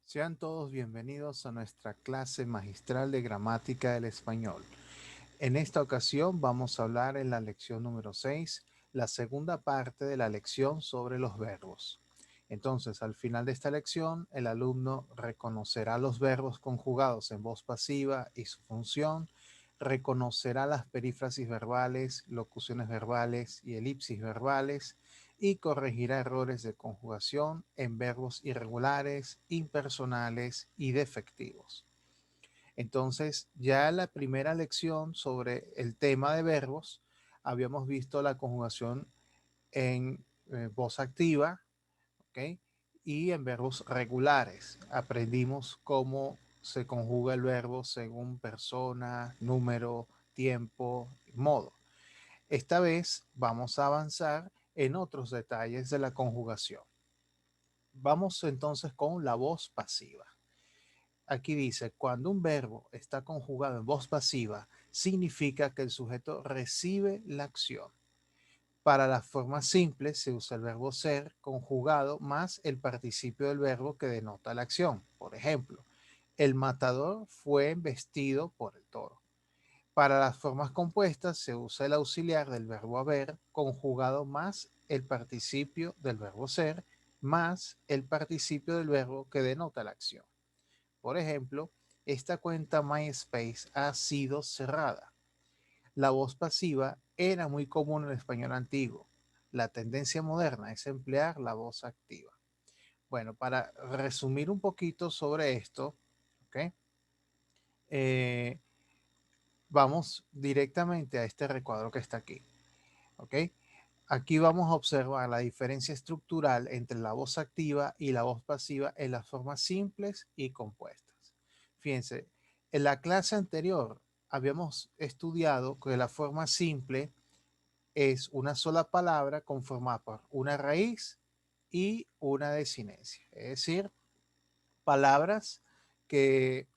Sean todos bienvenidos a nuestra clase magistral de gramática del español. En esta ocasión vamos a hablar en la lección número 6, la segunda parte de la lección sobre los verbos. Entonces, al final de esta lección, el alumno reconocerá los verbos conjugados en voz pasiva y su función, reconocerá las perífrasis verbales, locuciones verbales y elipsis verbales, y corregirá errores de conjugación en verbos irregulares, impersonales y defectivos. Entonces, ya en la primera lección sobre el tema de verbos, habíamos visto la conjugación en voz activa, ¿ok? Y en verbos regulares. Aprendimos cómo se conjuga el verbo según persona, número, tiempo, modo. Esta vez vamos a avanzar en otros detalles de la conjugación. Vamos entonces con la voz pasiva. Aquí dice, cuando un verbo está conjugado en voz pasiva, significa que el sujeto recibe la acción. Para las formas simples se usa el verbo ser conjugado más el participio del verbo que denota la acción. Por ejemplo, el matador fue embestido por el toro. Para las formas compuestas se usa el auxiliar del verbo haber conjugado más el participio del verbo ser más el participio del verbo que denota la acción. Por ejemplo, esta cuenta MySpace ha sido cerrada. La voz pasiva era muy común en el español antiguo. La tendencia moderna es emplear la voz activa. Bueno, para resumir un poquito sobre esto, ¿ok? Eh, vamos directamente a este recuadro que está aquí, ¿ok? Aquí vamos a observar la diferencia estructural entre la voz activa y la voz pasiva en las formas simples y compuestas. Fíjense, en la clase anterior habíamos estudiado que la forma simple es una sola palabra conformada por una raíz y una desinencia, es decir, palabras que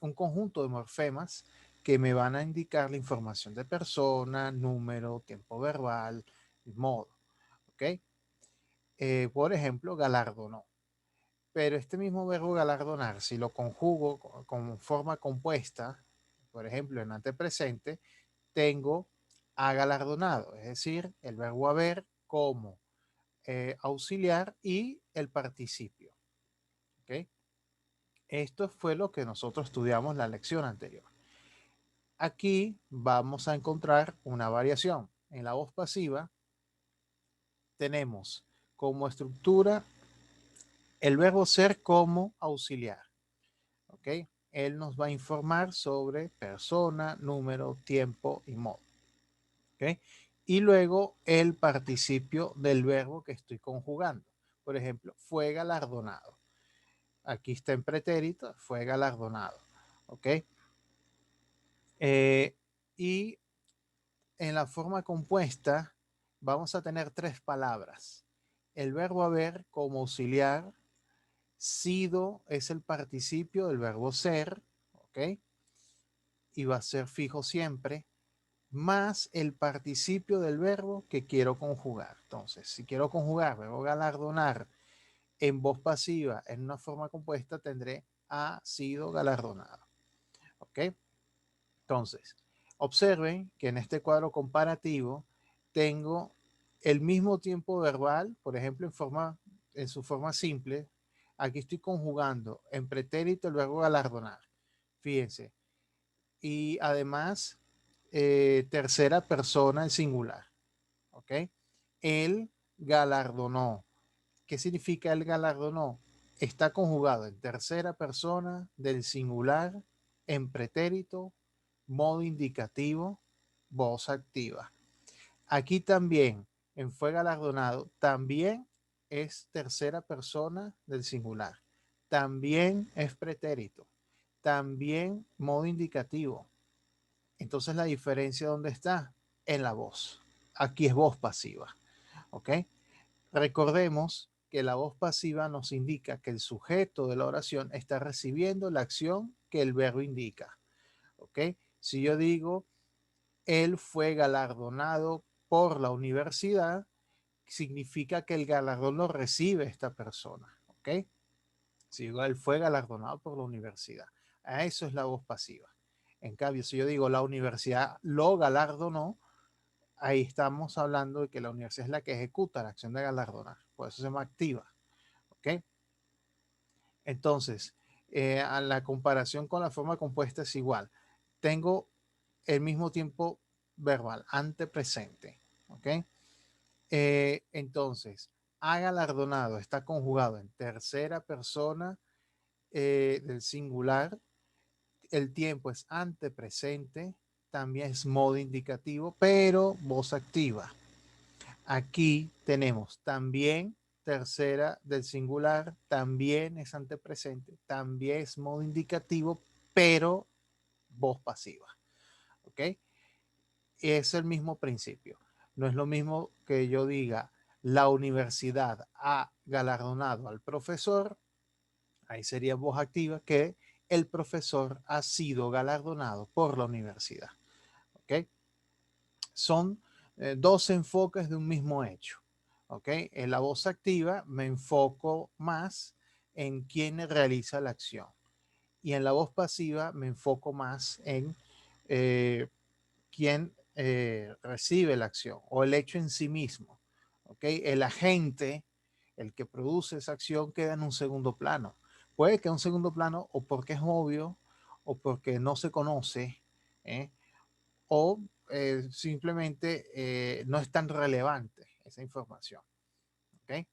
un conjunto de morfemas que me van a indicar la información de persona, número, tiempo verbal, modo. ¿Ok? Por ejemplo, galardonó. Pero este mismo verbo galardonar, si lo conjugo con forma compuesta, por ejemplo, en antepresente, tengo ha galardonado, es decir, el verbo haber como auxiliar y el participio. ¿Ok? Esto fue lo que nosotros estudiamos en la lección anterior. Aquí vamos a encontrar una variación. En la voz pasiva tenemos como estructura el verbo ser como auxiliar. ¿Ok? Él nos va a informar sobre persona, número, tiempo y modo. ¿Ok? Y luego el participio del verbo que estoy conjugando. Por ejemplo, fue galardonado. Aquí está en pretérito, fue galardonado. ¿Ok? Eh, y en la forma compuesta vamos a tener tres palabras. El verbo haber como auxiliar, sido es el participio del verbo ser, ¿ok? Y va a ser fijo siempre, más el participio del verbo que quiero conjugar. Entonces, si quiero conjugar verbo galardonar en voz pasiva en una forma compuesta, tendré ha sido galardonado. ¿Ok? Entonces, observen que en este cuadro comparativo tengo el mismo tiempo verbal, por ejemplo, en su forma simple. Aquí estoy conjugando en pretérito el verbo galardonar. Fíjense. Y además, tercera persona en singular. ¿Ok? Él galardonó. ¿Qué significa el galardonó? Está conjugado en tercera persona del singular, en pretérito, modo indicativo, voz activa. Aquí también, en fue galardonado, también es tercera persona del singular. También es pretérito. También modo indicativo. Entonces la diferencia ¿dónde está? En la voz. Aquí es voz pasiva. ¿Ok? Recordemos que la voz pasiva nos indica que el sujeto de la oración está recibiendo la acción que el verbo indica. ¿Ok? Si yo digo, él fue galardonado por la universidad, significa que el galardón lo recibe esta persona. ¿Ok? Si digo, él fue galardonado por la universidad. A eso es la voz pasiva. En cambio, si yo digo la universidad lo galardonó, ahí estamos hablando de que la universidad es la que ejecuta la acción de galardonar. Por eso se llama activa. ¿Ok? Entonces, a la comparación con la forma compuesta es igual. Tengo el mismo tiempo verbal, ante presente. ¿Ok? Entonces, ha galardonado está conjugado en tercera persona del singular. El tiempo es ante presente, también es modo indicativo, pero voz activa. Aquí tenemos también tercera del singular, también es ante presente, también es modo indicativo, pero voz pasiva. ¿Ok? Es el mismo principio. No es lo mismo que yo diga la universidad ha galardonado al profesor, ahí sería voz activa, que el profesor ha sido galardonado por la universidad. ¿Ok? Son dos enfoques de un mismo hecho. ¿Ok? En la voz activa me enfoco más en quién realiza la acción. Y en la voz pasiva me enfoco más en quién recibe la acción o el hecho en sí mismo. ¿Ok? El agente, el que produce esa acción, queda en un segundo plano. Puede que en un segundo plano o porque es obvio o porque no se conoce, ¿eh? O simplemente no es tan relevante esa información. ¿Okay?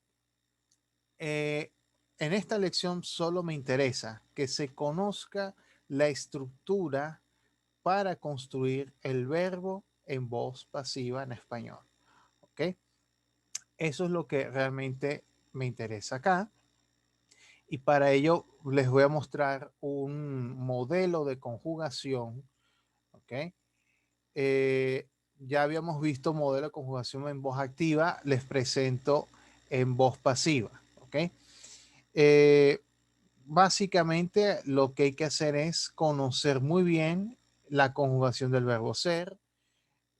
Eh, en esta lección solo me interesa que se conozca la estructura para construir el verbo en voz pasiva en español. ¿Ok? Eso es lo que realmente me interesa acá. Y para ello les voy a mostrar un modelo de conjugación. ¿Ok? Eh, ya habíamos visto modelo de conjugación en voz activa, les presento en voz pasiva. ¿Ok? Eh, Básicamente lo que hay que hacer es conocer muy bien la conjugación del verbo ser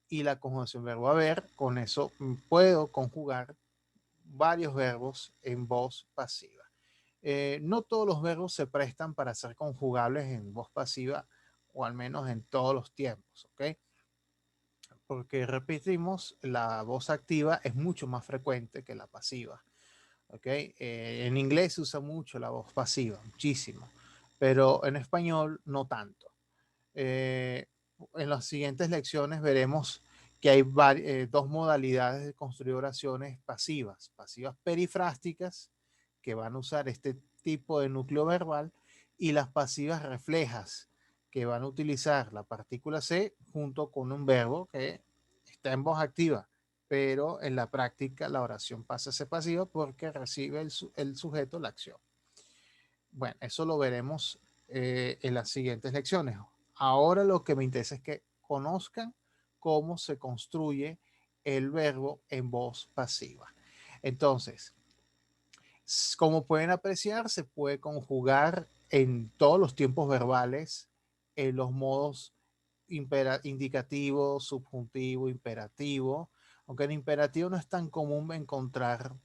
y la conjugación del verbo haber. Con eso puedo conjugar varios verbos en voz pasiva. No todos los verbos se prestan para ser conjugables en voz pasiva, o al menos en todos los tiempos. ¿Ok? Porque repetimos, la voz activa es mucho más frecuente que la pasiva. ¿Okay? En inglés se usa mucho la voz pasiva, muchísimo, pero en español no tanto. Eh, en las siguientes lecciones veremos que hay dos modalidades de construir oraciones pasivas, pasivas perifrásticas, que van a usar este tipo de núcleo verbal, y las pasivas reflejas, que van a utilizar la partícula C junto con un verbo que está en voz activa, pero en la práctica la oración pasa a ser pasiva porque recibe el sujeto la acción. Bueno, eso lo veremos en las siguientes lecciones. Ahora lo que me interesa es que conozcan cómo se construye el verbo en voz pasiva. Entonces, como pueden apreciar, se puede conjugar en todos los tiempos verbales, en los modos indicativo, subjuntivo, imperativo, aunque en imperativo no es tan común encontrar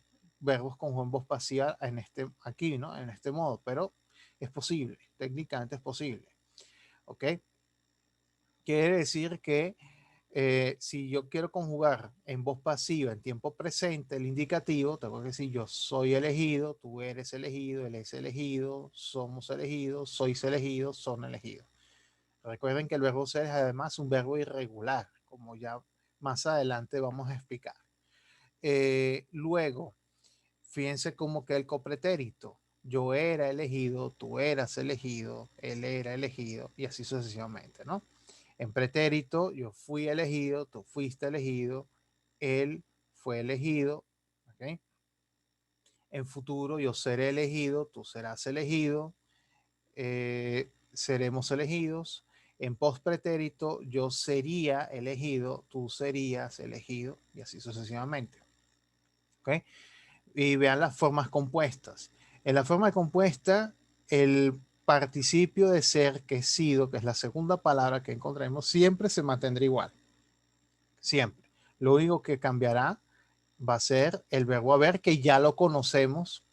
verbos con voz pasiva en aquí, ¿no? En este modo, pero es posible, técnicamente es posible. ¿Ok? Quiere decir que si yo quiero conjugar en voz pasiva en tiempo presente el indicativo, tengo que decir yo soy elegido, tú eres elegido, él es elegido, somos elegidos, sois elegidos, son elegidos. Recuerden que el verbo ser es además un verbo irregular, como ya más adelante vamos a explicar. Luego, fíjense cómo que el copretérito. Yo era elegido, tú eras elegido, él era elegido y así sucesivamente, ¿no? En pretérito, yo fui elegido, tú fuiste elegido, él fue elegido, ¿ok? En futuro, yo seré elegido, tú serás elegido, seremos elegidos. En postpretérito, yo sería elegido, tú serías elegido y así sucesivamente. ¿Ok? Y vean las formas compuestas. En la forma compuesta, el participio de ser, que es sido, que es la segunda palabra que encontraremos, siempre se mantendrá igual. Siempre. Lo único que cambiará va a ser el verbo haber, que ya lo conocemos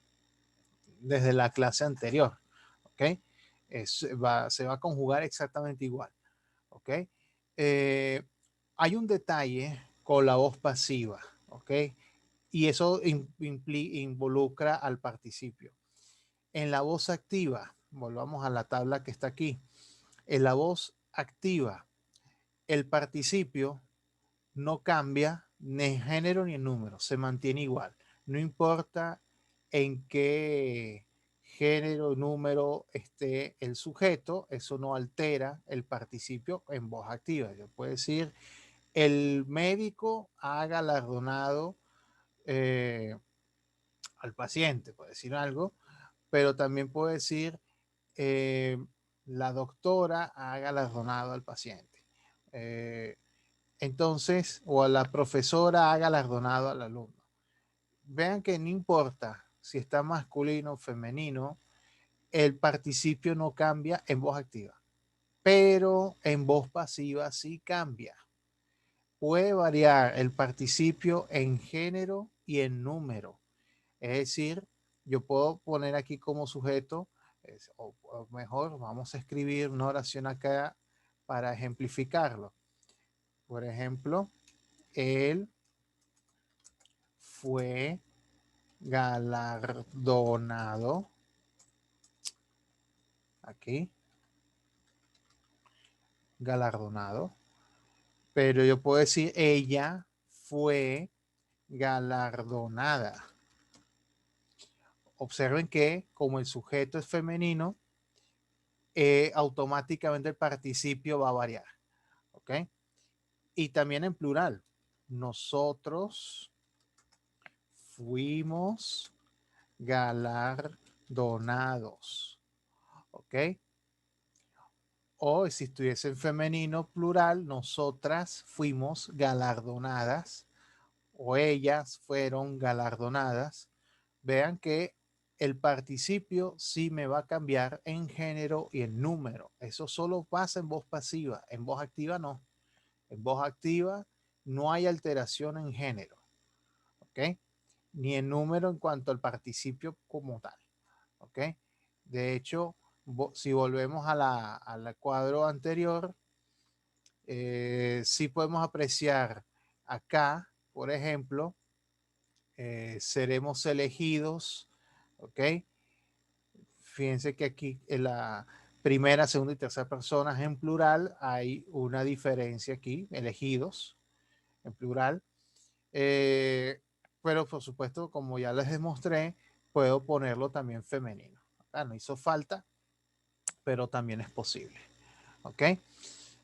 desde la clase anterior, ¿ok? Se va a conjugar exactamente igual, ¿ok? Eh, Hay un detalle con la voz pasiva, ¿ok? Y eso involucra al participio. En la voz activa, volvamos a la tabla que está aquí, en la voz activa, el participio no cambia ni en género ni en número, se mantiene igual. No importa en qué género, número esté el sujeto, eso no altera el participio en voz activa. Yo puedo decir, el médico ha galardonado al paciente, puedo decir algo, pero también puedo decir, eh, la doctora ha galardonado al paciente. Eh, entonces, o a la profesora ha galardonado al alumno. Vean que no importa si está masculino o femenino, el participio no cambia en voz activa, pero en voz pasiva sí cambia. Puede variar el participio en género y en número. Es decir, yo puedo poner aquí como sujeto, o mejor, vamos a escribir una oración acá para ejemplificarlo. Por ejemplo, él fue galardonado, aquí, galardonado, pero yo puedo decir ella fue galardonada. Observen que como el sujeto es femenino, automáticamente el participio va a variar, ¿ok? Y también en plural, nosotros fuimos galardonados, ¿ok? O si estuviese en femenino plural, nosotras fuimos galardonadas o ellas fueron galardonadas. Vean que el participio sí me va a cambiar en género y en número. Eso solo pasa en voz pasiva, en voz activa no. En voz activa no hay alteración en género, ¿ok? Ni en número en cuanto al participio como tal, ¿ok? De hecho, si volvemos al cuadro anterior, sí podemos apreciar acá, por ejemplo, seremos elegidos, ¿ok? Fíjense que aquí en la primera, segunda y tercera personas en plural hay una diferencia aquí, elegidos en plural. Eh, pero por supuesto, como ya les demostré, puedo ponerlo también femenino. No hizo falta, pero también es posible. ¿Ok?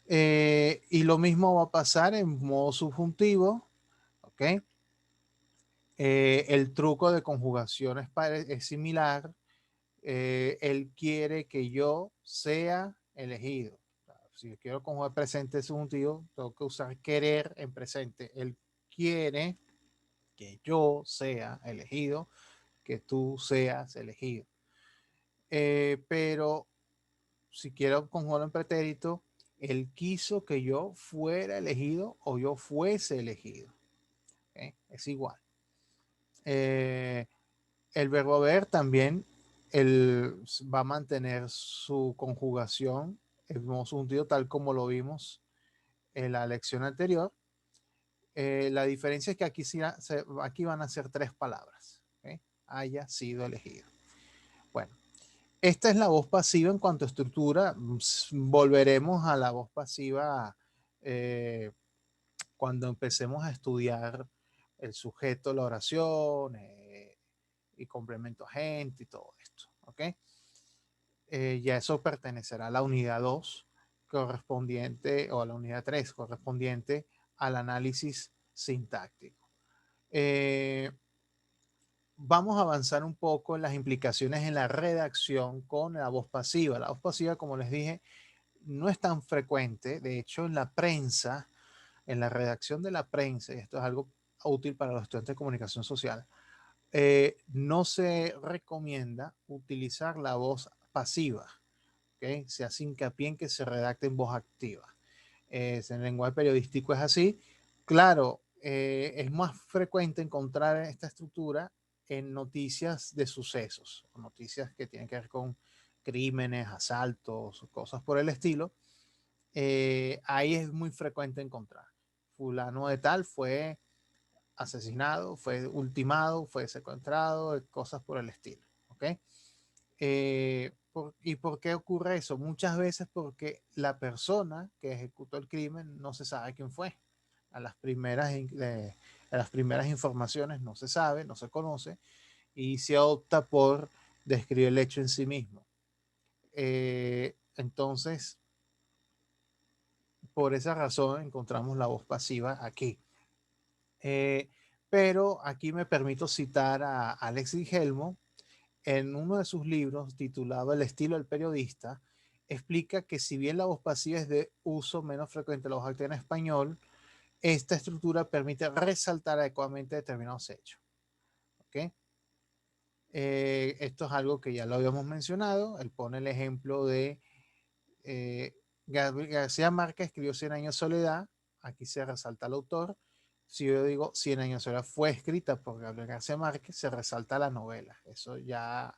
Y lo mismo va a pasar en modo subjuntivo. ¿Ok? El truco de conjugación es similar. Él quiere que yo sea elegido. Si yo quiero conjugar presente subjuntivo, tengo que usar querer en presente. Él quiere que yo sea elegido, que tú seas elegido. Pero si quiero conjugar en pretérito, él quiso que yo fuera elegido o yo fuese elegido. ¿Okay? Es igual. Eh, el verbo haber también va a mantener su conjugación en modo subjuntivo tal como lo vimos en la lección anterior. La diferencia es que aquí van a ser tres palabras. ¿Okay? Haya sido elegido. Bueno, esta es la voz pasiva en cuanto a estructura. Volveremos a la voz pasiva eh, cuando empecemos a estudiar el sujeto, la oración y complemento agente y todo esto. ¿Ok? Ya eso pertenecerá a la unidad 2 correspondiente o a la unidad 3 correspondiente al análisis sintáctico. Vamos a avanzar un poco en las implicaciones en la redacción con la voz pasiva. La voz pasiva, como les dije, no es tan frecuente. De hecho, en la prensa, en la redacción de la prensa, y esto es algo útil para los estudiantes de comunicación social, no se recomienda utilizar la voz pasiva. ¿Okay? Se hace hincapié en que se redacte en voz activa. En el lenguaje periodístico es así. Claro, es más frecuente encontrar esta estructura en noticias de sucesos, noticias que tienen que ver con crímenes, asaltos, cosas por el estilo. Ahí es muy frecuente encontrar. Fulano de tal fue asesinado, fue ultimado, fue secuestrado, cosas por el estilo. ¿Ok? ¿Y por qué ocurre eso? Muchas veces porque la persona que ejecutó el crimen no se sabe quién fue. A las a las primeras informaciones no se sabe, no se conoce y se opta por describir el hecho en sí mismo. Entonces, por esa razón encontramos la voz pasiva aquí. Eh, pero aquí me permito citar a Alex Guillermo en uno de sus libros titulado El estilo del periodista, explica que si bien la voz pasiva es de uso menos frecuente de la voz activa en español, esta estructura permite resaltar adecuadamente determinados hechos. ¿Okay? Esto es algo que ya lo habíamos mencionado. Él pone el ejemplo de Gabriel García Márquez escribió Cien años de soledad. Aquí se resalta el autor. Si yo digo Cien años de soledad fue escrita por Gabriel García Márquez, se resalta la novela. Eso ya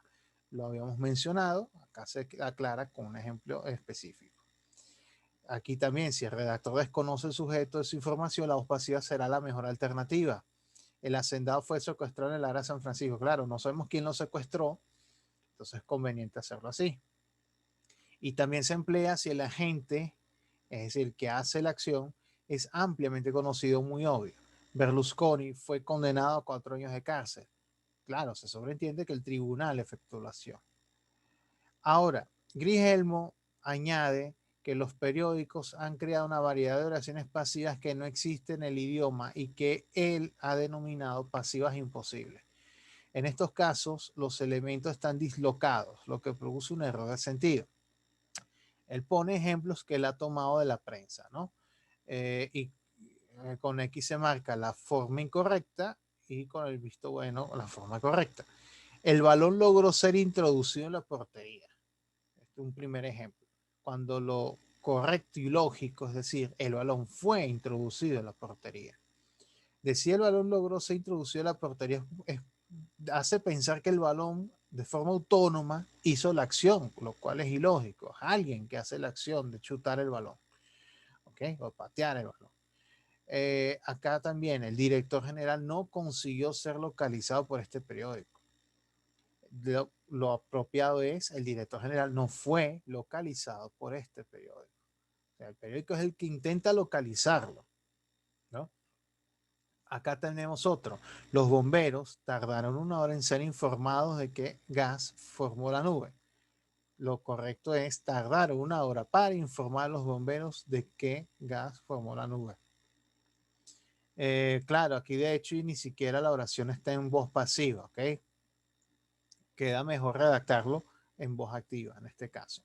lo habíamos mencionado. Acá se aclara con un ejemplo específico. Aquí también, si el redactor desconoce el sujeto de su información, la voz pasiva será la mejor alternativa. El hacendado fue secuestrado en el área de San Francisco. Claro, no sabemos quién lo secuestró, entonces es conveniente hacerlo así. Y también se emplea si el agente, es decir, que hace la acción, es ampliamente conocido, muy obvio. Berlusconi fue condenado a 4 años de cárcel. Claro, se sobreentiende que el tribunal efectuó la acción. Ahora, Grigelmo añade que los periódicos han creado una variedad de oraciones pasivas que no existen en el idioma y que él ha denominado pasivas imposibles. En estos casos, los elementos están dislocados, lo que produce un error de sentido. Él pone ejemplos que él ha tomado de la prensa, ¿no? Y con X se marca la forma incorrecta y con el visto bueno la forma correcta. El balón logró ser introducido en la portería. Este es un primer ejemplo. Cuando lo correcto y lógico, es decir, el balón fue introducido en la portería. Decir el balón logró ser introducido en la portería hace pensar que el balón de forma autónoma hizo la acción, lo cual es ilógico. Es alguien que hace la acción de chutar el balón, ¿ok? O patear el balón. Acá también el director general no consiguió ser localizado por este periódico. Lo apropiado es el director general no fue localizado por este periódico. O sea, el periódico es el que intenta localizarlo, ¿no? Acá tenemos otro. Los bomberos tardaron 1 hora en ser informados de que gas formó la nube. Lo correcto es tardar 1 hora para informar a los bomberos de que gas formó la nube. Claro, aquí de hecho ni siquiera la oración está en voz pasiva, ¿ok? Queda mejor redactarlo en voz activa en este caso.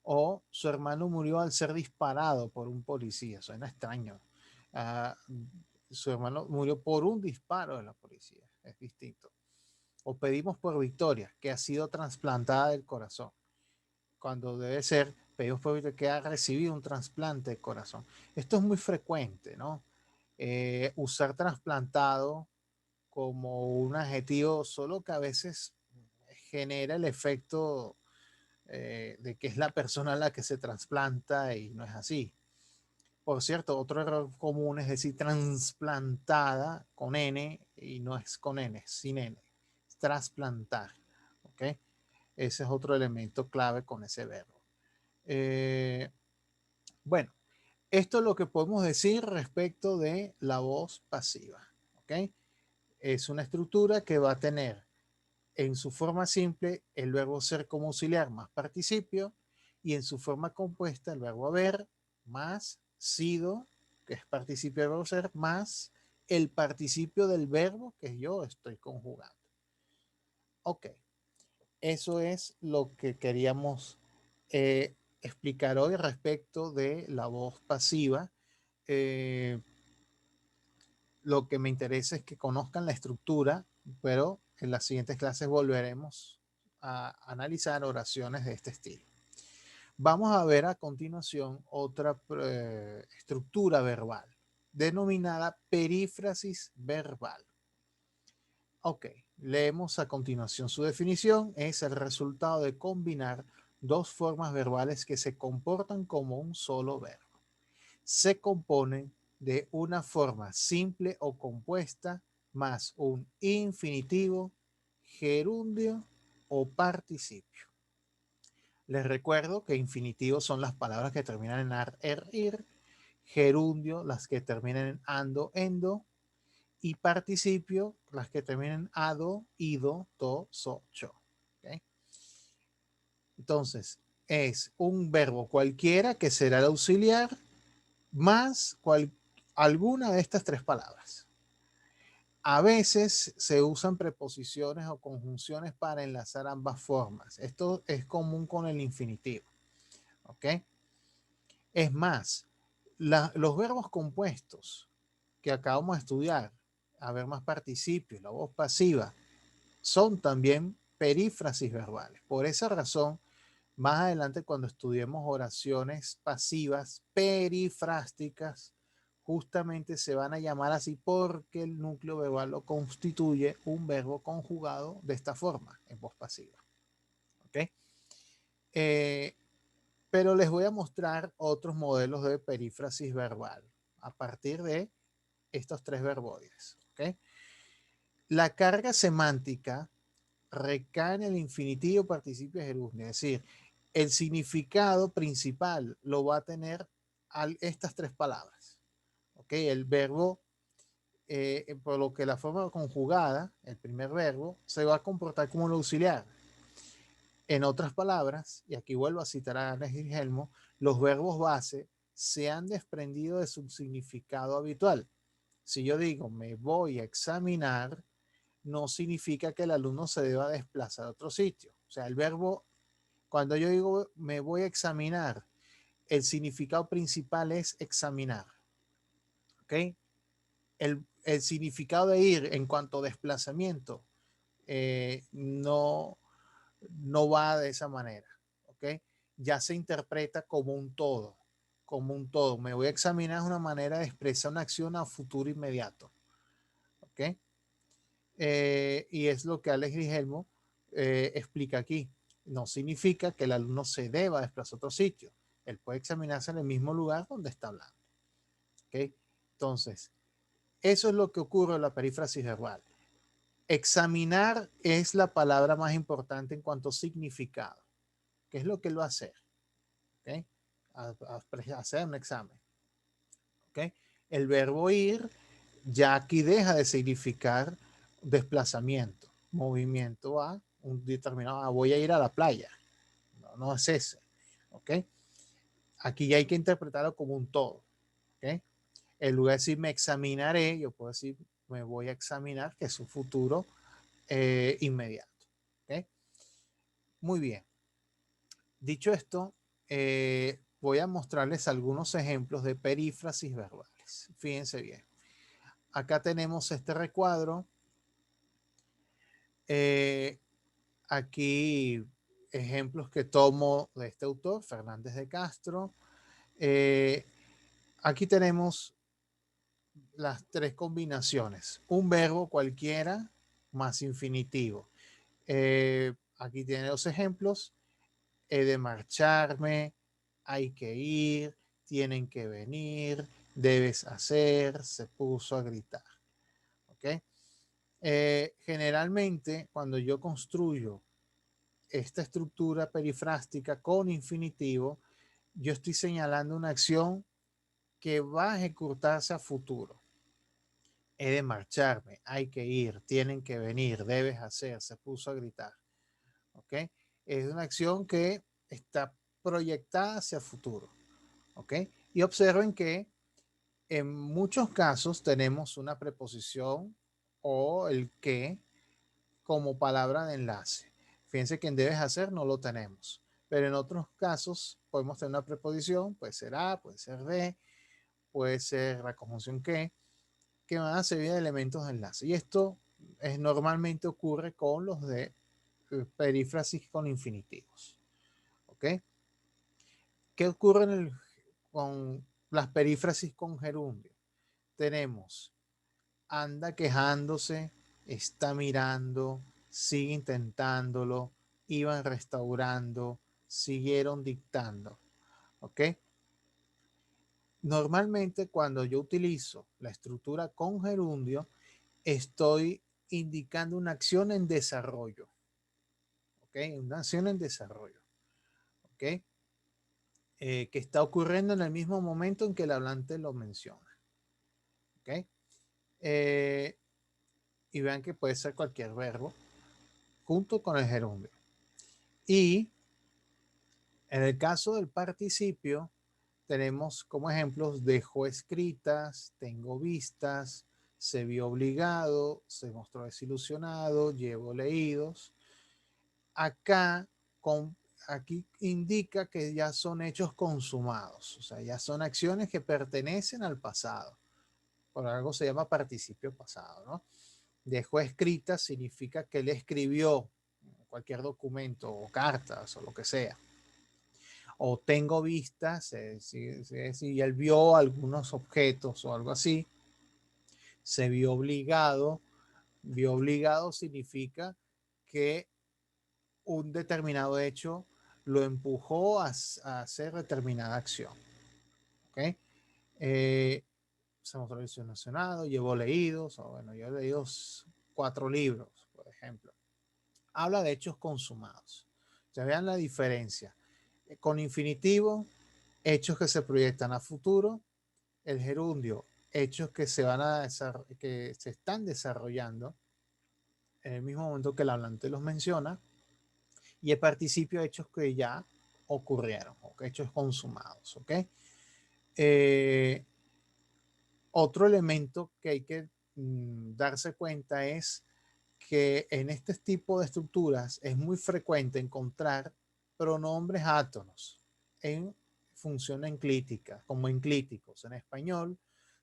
O su hermano murió al ser disparado por un policía. Suena extraño. Su hermano murió por un disparo de la policía. Es distinto. O pedimos por Victoria, que ha sido trasplantada del corazón. Cuando debe ser, pedimos por Victoria, que ha recibido un trasplante de corazón. Esto es muy frecuente, ¿no? Usar trasplantado como un adjetivo, solo que a veces genera el efecto de que es la persona a la que se trasplanta y no es así. Por cierto, otro error común es decir trasplantada con N y no es con N, sin N. Es trasplantar. ¿Ok? Ese es otro elemento clave con ese verbo. Bueno, esto es lo que podemos decir respecto de la voz pasiva. ¿Ok? Es una estructura que va a tener en su forma simple el verbo ser como auxiliar más participio y en su forma compuesta el verbo haber más sido, que es participio del verbo ser, más el participio del verbo que yo estoy conjugando. Ok, eso es lo que queríamos explicar hoy respecto de la voz pasiva. Eh, lo que me interesa es que conozcan la estructura, pero en las siguientes clases volveremos a analizar oraciones de este estilo. Vamos a ver a continuación otra estructura verbal, denominada perífrasis verbal. Ok, leemos a continuación su definición. Es el resultado de combinar dos formas verbales que se comportan como un solo verbo. Se componen de una forma simple o compuesta más un infinitivo, gerundio o participio. Les recuerdo que infinitivos son las palabras que terminan en ar, er, ir, gerundio las que terminan en ando, endo, y participio las que terminan en ado, ido, to, so, cho. ¿Okay? Entonces, es un verbo cualquiera que será el auxiliar más alguna de estas tres palabras. A veces se usan preposiciones o conjunciones para enlazar ambas formas. Esto es común con el infinitivo. ¿Ok? Es más, los verbos compuestos que acabamos de estudiar, haber más participios, la voz pasiva, son también perífrasis verbales. Por esa razón, más adelante cuando estudiemos oraciones pasivas perifrásticas, justamente se van a llamar así porque el núcleo verbal lo constituye un verbo conjugado de esta forma, en voz pasiva. ¿Ok? Eh, pero les voy a mostrar otros modelos de perífrasis verbal a partir de estos tres verboides. ¿Ok? La carga semántica recae en el infinitivo participio gerundio, es decir, el significado principal lo va a tener estas tres palabras. ¿Ok? El verbo, por lo que la forma conjugada, el primer verbo, se va a comportar como un auxiliar. En otras palabras, y aquí vuelvo a citar a Ernest Guillermo, los verbos base se han desprendido de su significado habitual. Si yo digo me voy a examinar, no significa que el alumno se deba desplazar a otro sitio. O sea, el verbo, cuando yo digo me voy a examinar, el significado principal es examinar. ¿Ok? El significado de ir en cuanto a desplazamiento no va de esa manera. ¿Ok? Ya se interpreta como un todo. Como un todo. Me voy a examinar es una manera de expresar una acción a futuro inmediato. ¿Ok? Y es lo que Alex Guillermo explica aquí. No significa que el alumno se deba desplazar a otro sitio. Él puede examinarse en el mismo lugar donde está hablando. ¿Okay? Entonces, eso es lo que ocurre en la perífrasis verbal. Examinar es la palabra más importante en cuanto a significado. ¿Qué es lo que él va a hacer? ¿Okay? A hacer un examen. ¿Okay? El verbo ir ya aquí deja de significar desplazamiento, movimiento a un determinado, voy a ir a la playa. No, no es ese. ¿Ok? Aquí ya hay que interpretarlo como un todo. ¿Ok? En lugar de decir me examinaré, yo puedo decir me voy a examinar, que es un futuro inmediato. ¿Ok? Muy bien. Dicho esto, voy a mostrarles algunos ejemplos de perífrasis verbales. Fíjense bien. Acá tenemos este recuadro. Eh, Aquí ejemplos que tomo de este autor, Fernández de Castro. Eh, Aquí tenemos las tres combinaciones. Un verbo cualquiera más infinitivo. Aquí tiene los ejemplos. He de marcharme, hay que ir, tienen que venir, debes hacer, se puso a gritar. ¿Ok? Generalmente, cuando yo construyo esta estructura perifrástica con infinitivo, yo estoy señalando una acción que va a ejecutarse a futuro. He de marcharme, hay que ir, tienen que venir, debes hacer, se puso a gritar. ¿Ok? Es una acción que está proyectada hacia el futuro. ¿Ok? Y observen que en muchos casos tenemos una preposición o el que como palabra de enlace. Fíjense que en debes hacer no lo tenemos, pero en otros casos podemos tener una preposición, puede ser a, puede ser de, puede ser la conjunción que van a servir de elementos de enlace. Y esto normalmente ocurre con los de perífrasis con infinitivos. ¿Ok? ¿Qué ocurre con las perífrasis con gerundio? Tenemos anda quejándose, está mirando, sigue intentándolo, iban restaurando, siguieron dictando. ¿Ok? Normalmente cuando yo utilizo la estructura con gerundio, estoy indicando una acción en desarrollo. ¿Ok? Una acción en desarrollo. ¿Ok? Que está ocurriendo en el mismo momento en que el hablante lo menciona. ¿Ok? Eh, y vean que puede ser cualquier verbo junto con el gerundio. Y en el caso del participio, tenemos como ejemplos dejó escritas, tengo vistas, se vio obligado, se mostró desilusionado, llevo leídos. Acá, aquí indica que ya son hechos consumados, o sea, ya son acciones que pertenecen al pasado. Por algo se llama participio pasado, ¿no? Dejó escritas significa que él escribió cualquier documento o cartas o lo que sea. O tengo vistas, si él vio algunos objetos o algo así, se vio obligado significa que un determinado hecho lo empujó a hacer determinada acción. ¿Ok? Se mostró desilusionado, llevó leídos, o bueno, yo he leído 4 libros, por ejemplo. Habla de hechos consumados. Ya vean la diferencia. Con infinitivo, hechos que se proyectan a futuro. El gerundio, hechos que que se están desarrollando en el mismo momento que el hablante los menciona. Y el participio, hechos que ya ocurrieron, hechos consumados. ¿Ok? Eh, Otro elemento que hay que darse cuenta es que en este tipo de estructuras es muy frecuente encontrar pronombres átonos en función enclítica, como enclíticos. En español,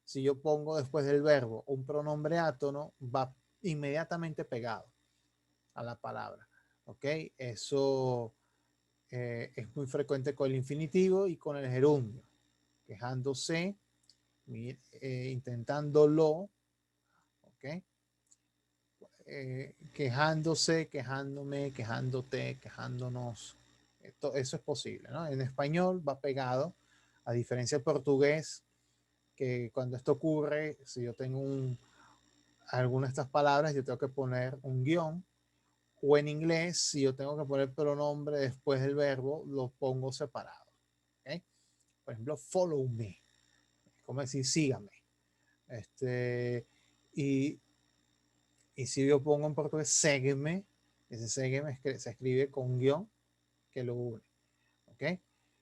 si yo pongo después del verbo un pronombre átono, va inmediatamente pegado a la palabra. ¿Ok? Eso es muy frecuente con el infinitivo y con el gerundio. Quejándose, intentándolo, ¿ok? Quejándose, quejándome, quejándote, quejándonos. Eso es posible, ¿no? En español va pegado, a diferencia del portugués, que cuando esto ocurre, si yo tengo alguna de estas palabras, yo tengo que poner un guión, o en inglés, si yo tengo que poner pronombre después del verbo, lo pongo separado. ¿Okay? Por ejemplo, follow me, como decir sígame. Y Y si yo pongo en portugués ségueme, ese ségueme se escribe con un guión que lo une. ¿Ok?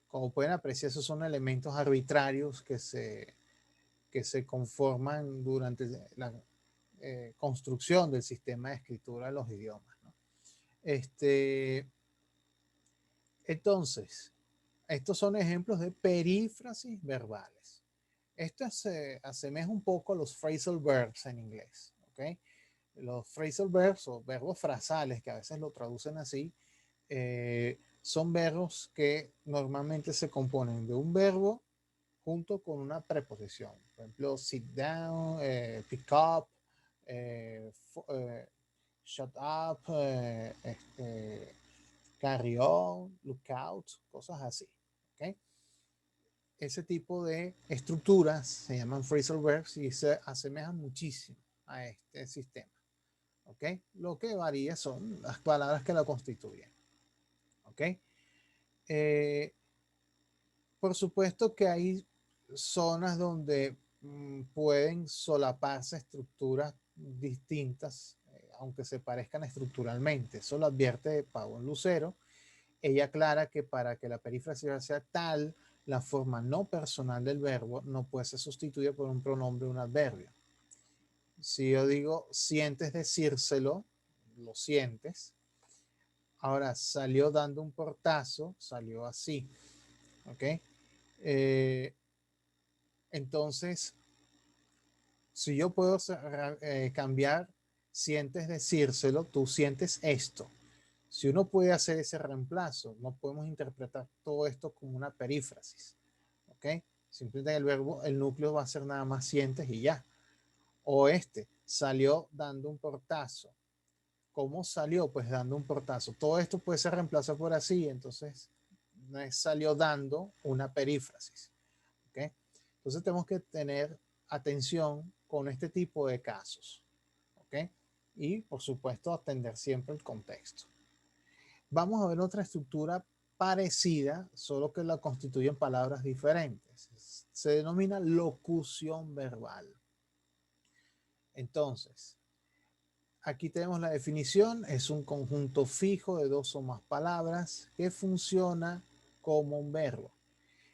Como pueden apreciar, esos son elementos arbitrarios que se conforman durante la construcción del sistema de escritura de los idiomas. ¿No? Entonces, estos son ejemplos de perífrasis verbales. Esto se asemeja un poco a los phrasal verbs en inglés. ¿Ok? Los phrasal verbs o verbos frasales, que a veces lo traducen así, son verbos que normalmente se componen de un verbo junto con una preposición. Por ejemplo, sit down, pick up, eh, shut up, carry on, look out, cosas así. ¿Okay? Ese tipo de estructuras se llaman phrasal verbs y se asemejan muchísimo a este sistema. ¿Ok? Lo que varía son las palabras que la constituyen. ¿Ok? Eh, por supuesto que hay zonas donde pueden solaparse estructuras distintas, aunque se parezcan estructuralmente. Eso lo advierte Pavón Lucero. Ella aclara que para que la perífrasis sea tal, la forma no personal del verbo no puede ser sustituida por un pronombre o un adverbio. Si yo digo sientes decírselo, lo sientes. Ahora salió dando un portazo, salió así. ¿Ok? Eh, entonces, si yo puedo cambiar, sientes decírselo, tú sientes esto. Si uno puede hacer ese reemplazo, no podemos interpretar todo esto como una perífrasis. ¿Ok? Simplemente el verbo, el núcleo va a ser nada más sientes y ya. O Salió dando un portazo. ¿Cómo salió? Pues dando un portazo. Todo esto puede ser reemplazado por así, entonces no es salió dando una perífrasis. ¿Okay? Entonces tenemos que tener atención con este tipo de casos. ¿Okay? Y por supuesto atender siempre el contexto. Vamos a ver otra estructura parecida, solo que la constituyen palabras diferentes. Se denomina locución verbal. Entonces, aquí tenemos la definición, es un conjunto fijo de dos o más palabras que funciona como un verbo.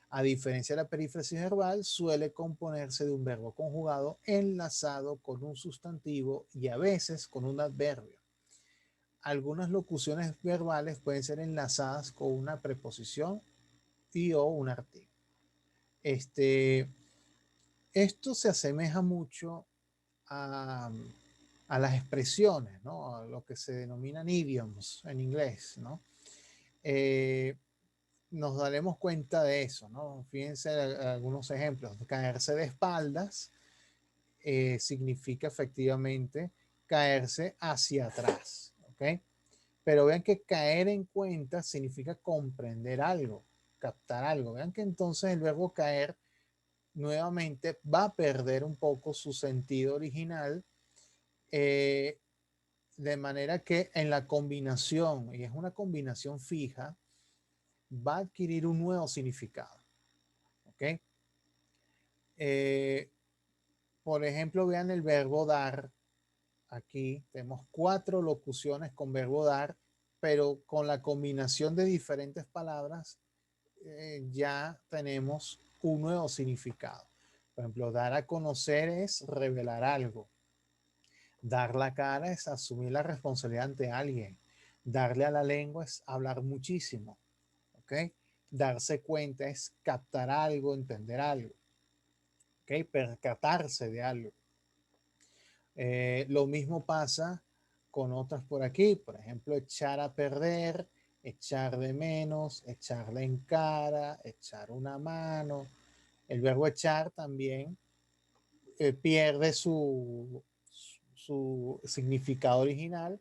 A diferencia de la perífrasis verbal, suele componerse de un verbo conjugado enlazado con un sustantivo y a veces con un adverbio. Algunas locuciones verbales pueden ser enlazadas con una preposición y o un artículo. Esto se asemeja mucho a, a las expresiones, ¿no? A lo que se denominan idioms en inglés, ¿no? Nos daremos cuenta de eso, ¿no? Fíjense algunos ejemplos. Caerse de espaldas significa efectivamente caerse hacia atrás, ¿ok? Pero vean que caer en cuenta significa comprender algo, captar algo. Vean que entonces el verbo caer nuevamente va a perder un poco su sentido original, eh, de manera que en la combinación, y es una combinación fija, va a adquirir un nuevo significado. ¿Ok? Eh, por ejemplo, vean el verbo dar. Aquí tenemos 4 locuciones con verbo dar, pero con la combinación de diferentes palabras ya tenemos un nuevo significado. Por ejemplo, dar a conocer es revelar algo. Dar la cara es asumir la responsabilidad ante alguien. Darle a la lengua es hablar muchísimo. ¿Ok? Darse cuenta es captar algo, entender algo. ¿Ok? Percatarse de algo. Lo mismo pasa con otras por aquí. Por ejemplo, echar a perder, echar de menos, echarle en cara, echar una mano. El verbo echar también pierde su significado original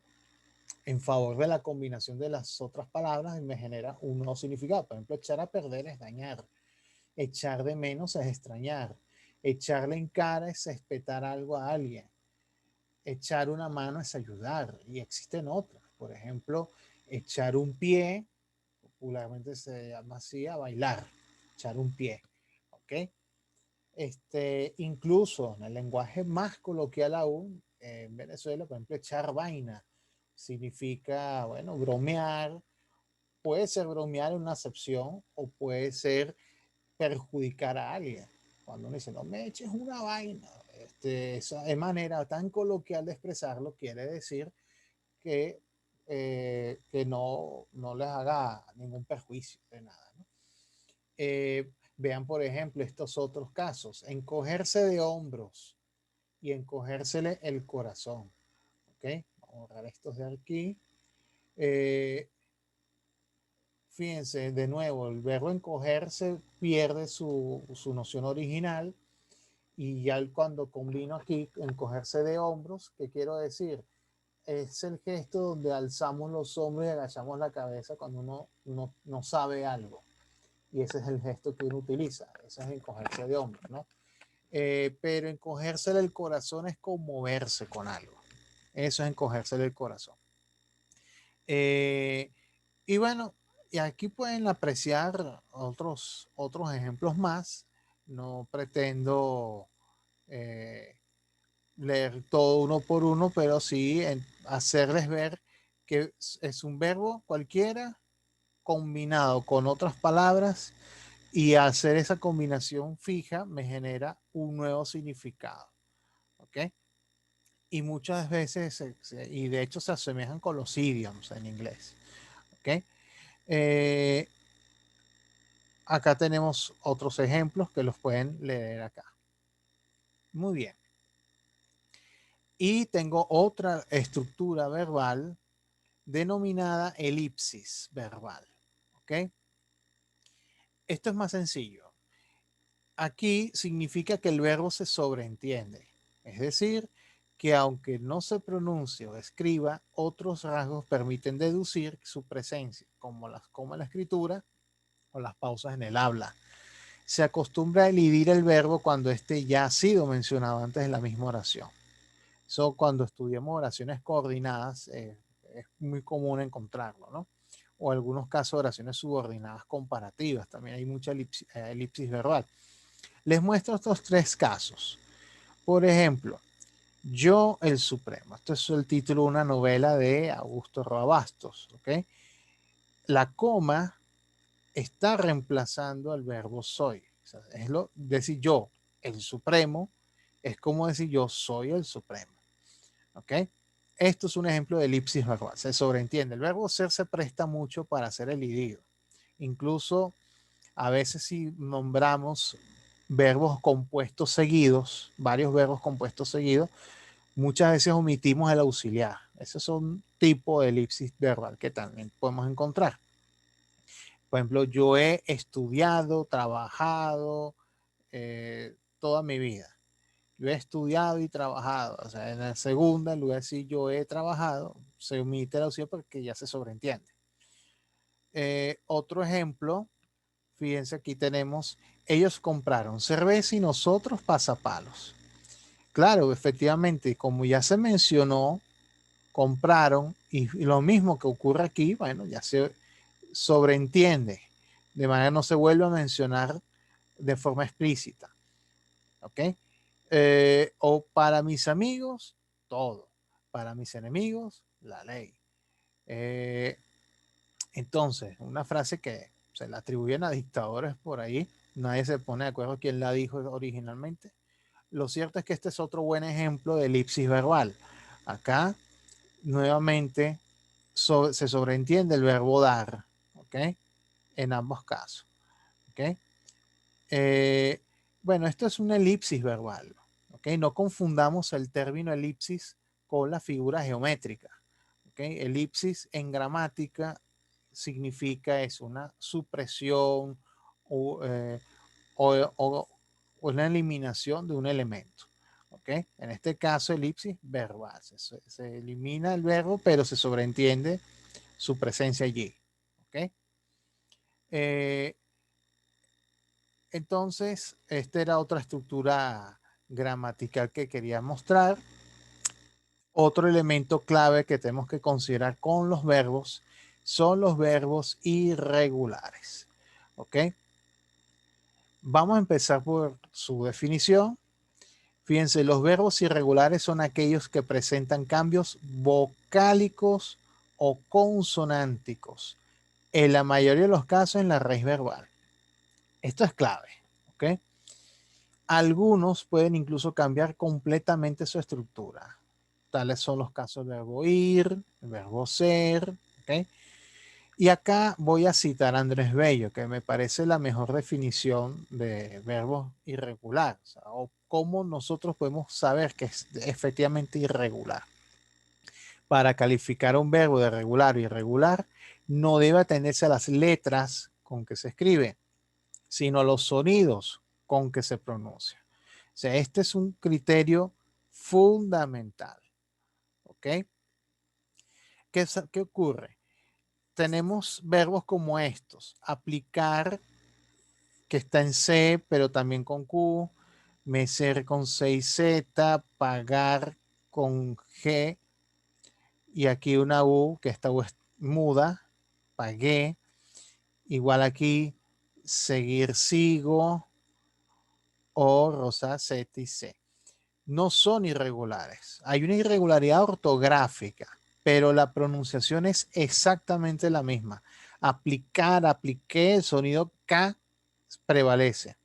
en favor de la combinación de las otras palabras y me genera un nuevo significado. Por ejemplo, echar a perder es dañar, echar de menos es extrañar, echarle en cara es espetar algo a alguien, echar una mano es ayudar y existen otras. Por ejemplo, echar un pie, popularmente se llama así, a bailar, echar un pie. ¿Ok? Incluso en el lenguaje más coloquial aún, en Venezuela, por ejemplo, echar vaina significa, bueno, bromear. Puede ser bromear en una acepción o puede ser perjudicar a alguien. Cuando uno dice, no me eches una vaina, esa de manera tan coloquial de expresarlo quiere decir que no les haga ningún perjuicio de nada, ¿no? Vean, por ejemplo, estos otros casos, encogerse de hombros y encogérsele el corazón. ¿Ok? Vamos a borrar estos de aquí. Fíjense, de nuevo, el verbo encogerse pierde su noción original y ya cuando combino aquí encogerse de hombros, ¿qué quiero decir? Es el gesto donde alzamos los hombros y agachamos la cabeza cuando uno no sabe algo. Y ese es el gesto que uno utiliza, ese es encogerse de hombros, ¿no? Pero encogérsele el corazón es conmoverse con algo. Eso es encogérsele el corazón. Eh, y bueno, y aquí pueden apreciar otros ejemplos más. No pretendo leer todo uno por uno, pero sí hacerles ver que es un verbo cualquiera combinado con otras palabras y hacer esa combinación fija me genera un nuevo significado. ¿Ok? Y muchas veces, y de hecho se asemejan con los idioms en inglés. ¿Ok? Eh, Acá tenemos otros ejemplos que los pueden leer acá. Muy bien. Y tengo otra estructura verbal denominada elipsis verbal. ¿Ok? Esto es más sencillo. Aquí significa que el verbo se sobreentiende. Es decir, que aunque no se pronuncie o escriba, otros rasgos permiten deducir su presencia, como las comas en la escritura o las pausas en el habla. Se acostumbra a elidir el verbo cuando éste ya ha sido mencionado antes en la misma oración. Eso cuando estudiamos oraciones coordinadas es muy común encontrarlo, ¿no? O algunos casos de oraciones subordinadas comparativas, también hay mucha elipsis verbal. Les muestro estos tres casos. Por ejemplo, Yo el Supremo. Esto es el título de una novela de Augusto Roa Bastos, ¿ok? La coma está reemplazando al verbo soy. O sea, es lo decir yo, el Supremo, es como decir yo soy el Supremo. ¿Ok? Esto es un ejemplo de elipsis verbal. Se sobreentiende. El verbo ser se presta mucho para ser elidido. Incluso a veces si nombramos verbos compuestos seguidos, varios verbos compuestos seguidos, muchas veces omitimos el auxiliar. Ese es un tipo de elipsis verbal que también podemos encontrar. Por ejemplo, yo he estudiado, trabajado toda mi vida. Yo he estudiado y trabajado. O sea, en la segunda, en lugar de decir yo he trabajado, se omite la opción porque ya se sobreentiende. Otro ejemplo, fíjense, aquí tenemos, ellos compraron cerveza y nosotros pasapalos. Claro, efectivamente, como ya se mencionó, compraron y lo mismo que ocurre aquí, bueno, ya se sobreentiende, de manera no se vuelve a mencionar de forma explícita. ¿Ok? O para mis amigos, todo. Para mis enemigos, la ley. Eh, entonces, una frase que se la atribuyen a dictadores por ahí, nadie se pone de acuerdo quién la dijo originalmente. Lo cierto es que este es otro buen ejemplo de elipsis verbal. Acá, nuevamente, se sobreentiende el verbo dar, ¿ok? En ambos casos, ¿ok? Eh, bueno, esto es una elipsis verbal, ¿ok? No confundamos el término elipsis con la figura geométrica, ¿ok? Elipsis en gramática significa es una supresión o, o una eliminación de un elemento. ¿Ok? En este caso, elipsis verbal. Se elimina el verbo, pero se sobreentiende su presencia allí. ¿Ok? Eh, entonces, esta era otra estructura gramatical que quería mostrar. Otro elemento clave que tenemos que considerar con los verbos son los verbos irregulares. ¿Ok? Vamos a empezar por su definición. Fíjense, los verbos irregulares son aquellos que presentan cambios vocálicos o consonánticos, en la mayoría de los casos en la raíz verbal. Esto es clave, ¿ok? Algunos pueden incluso cambiar completamente su estructura. Tales son los casos del verbo ir, el verbo ser, ¿ok? Y acá voy a citar a Andrés Bello, que me parece la mejor definición de verbos irregular, o sea, o cómo nosotros podemos saber que es efectivamente irregular. Para calificar un verbo de regular o irregular, no debe atenderse a las letras con que se escribe, sino a los sonidos con que se pronuncia. O sea, este es un criterio fundamental. ¿Ok? ¿Qué ocurre? Tenemos verbos como estos: aplicar, que está en C, pero también con Q, mecer con C y Z, pagar con G, y aquí una U, que esta U es muda, pagué, igual aquí, seguir, sigo, o rosa, Z y C. No son irregulares. Hay una irregularidad ortográfica, pero la pronunciación es exactamente la misma. Aplicar, apliqué, el sonido K prevalece.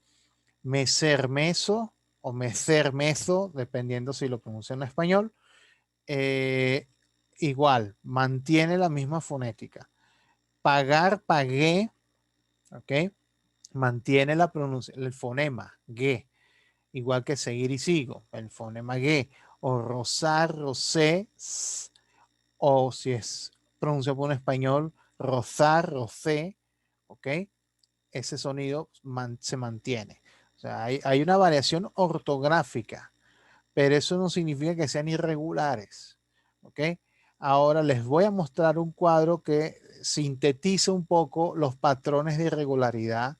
Mecer, meso o mecer, meso, dependiendo si lo pronuncia en español, eh, igual, mantiene la misma fonética. Pagar, pagué, ¿ok? Mantiene la pronuncia, el fonema, G, igual que seguir y sigo, el fonema G, o rozar, rocé, o si es pronunciado por un español, rozar, rocé, ¿ok? Ese sonido se mantiene. O sea, hay una variación ortográfica, pero eso no significa que sean irregulares. ¿Ok? Ahora les voy a mostrar un cuadro que sintetiza un poco los patrones de irregularidad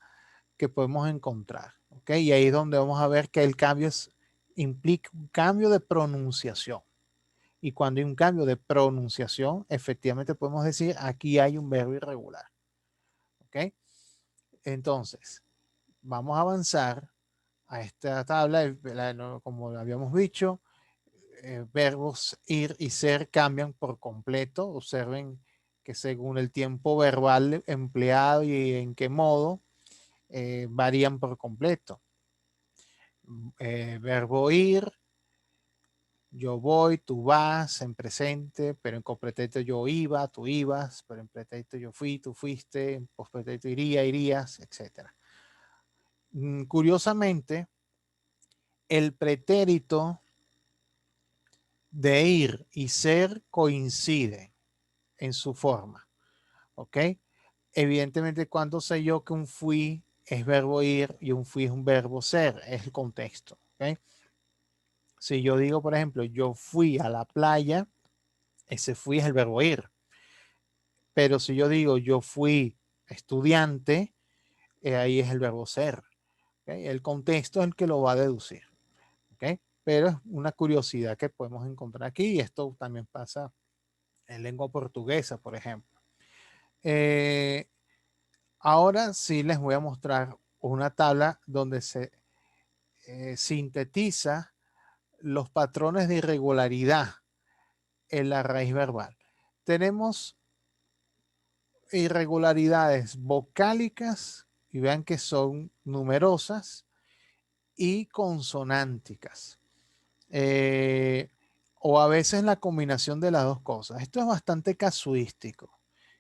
que podemos encontrar. ¿Ok? Y ahí es donde vamos a ver que el cambio implica un cambio de pronunciación. Y cuando hay un cambio de pronunciación, efectivamente podemos decir aquí hay un verbo irregular. ¿Ok? Entonces, vamos a avanzar a esta tabla, como habíamos dicho, verbos ir y ser cambian por completo. Observen que según el tiempo verbal empleado y en qué modo, varían por completo. Verbo ir, yo voy, tú vas, en presente, pero en completito yo iba, tú ibas, pero en pretérito yo fui, tú fuiste, en postpretérito iría, irías, etc. Curiosamente, el pretérito de ir y ser coincide en su forma, ¿ok? Evidentemente, cuando sé yo que un fui es verbo ir y un fui es un verbo ser, es el contexto, ¿ok? Si yo digo, por ejemplo, yo fui a la playa, ese fui es el verbo ir. Pero si yo digo yo fui estudiante, ahí es el verbo ser. ¿Okay? El contexto es el que lo va a deducir. ¿Okay? Pero es una curiosidad que podemos encontrar aquí y esto también pasa en lengua portuguesa, por ejemplo. Ahora sí les voy a mostrar una tabla donde se sintetiza los patrones de irregularidad en la raíz verbal. Tenemos irregularidades vocálicas, y vean que son numerosas, y consonánticas. Eh, o a veces la combinación de las dos cosas. Esto es bastante casuístico.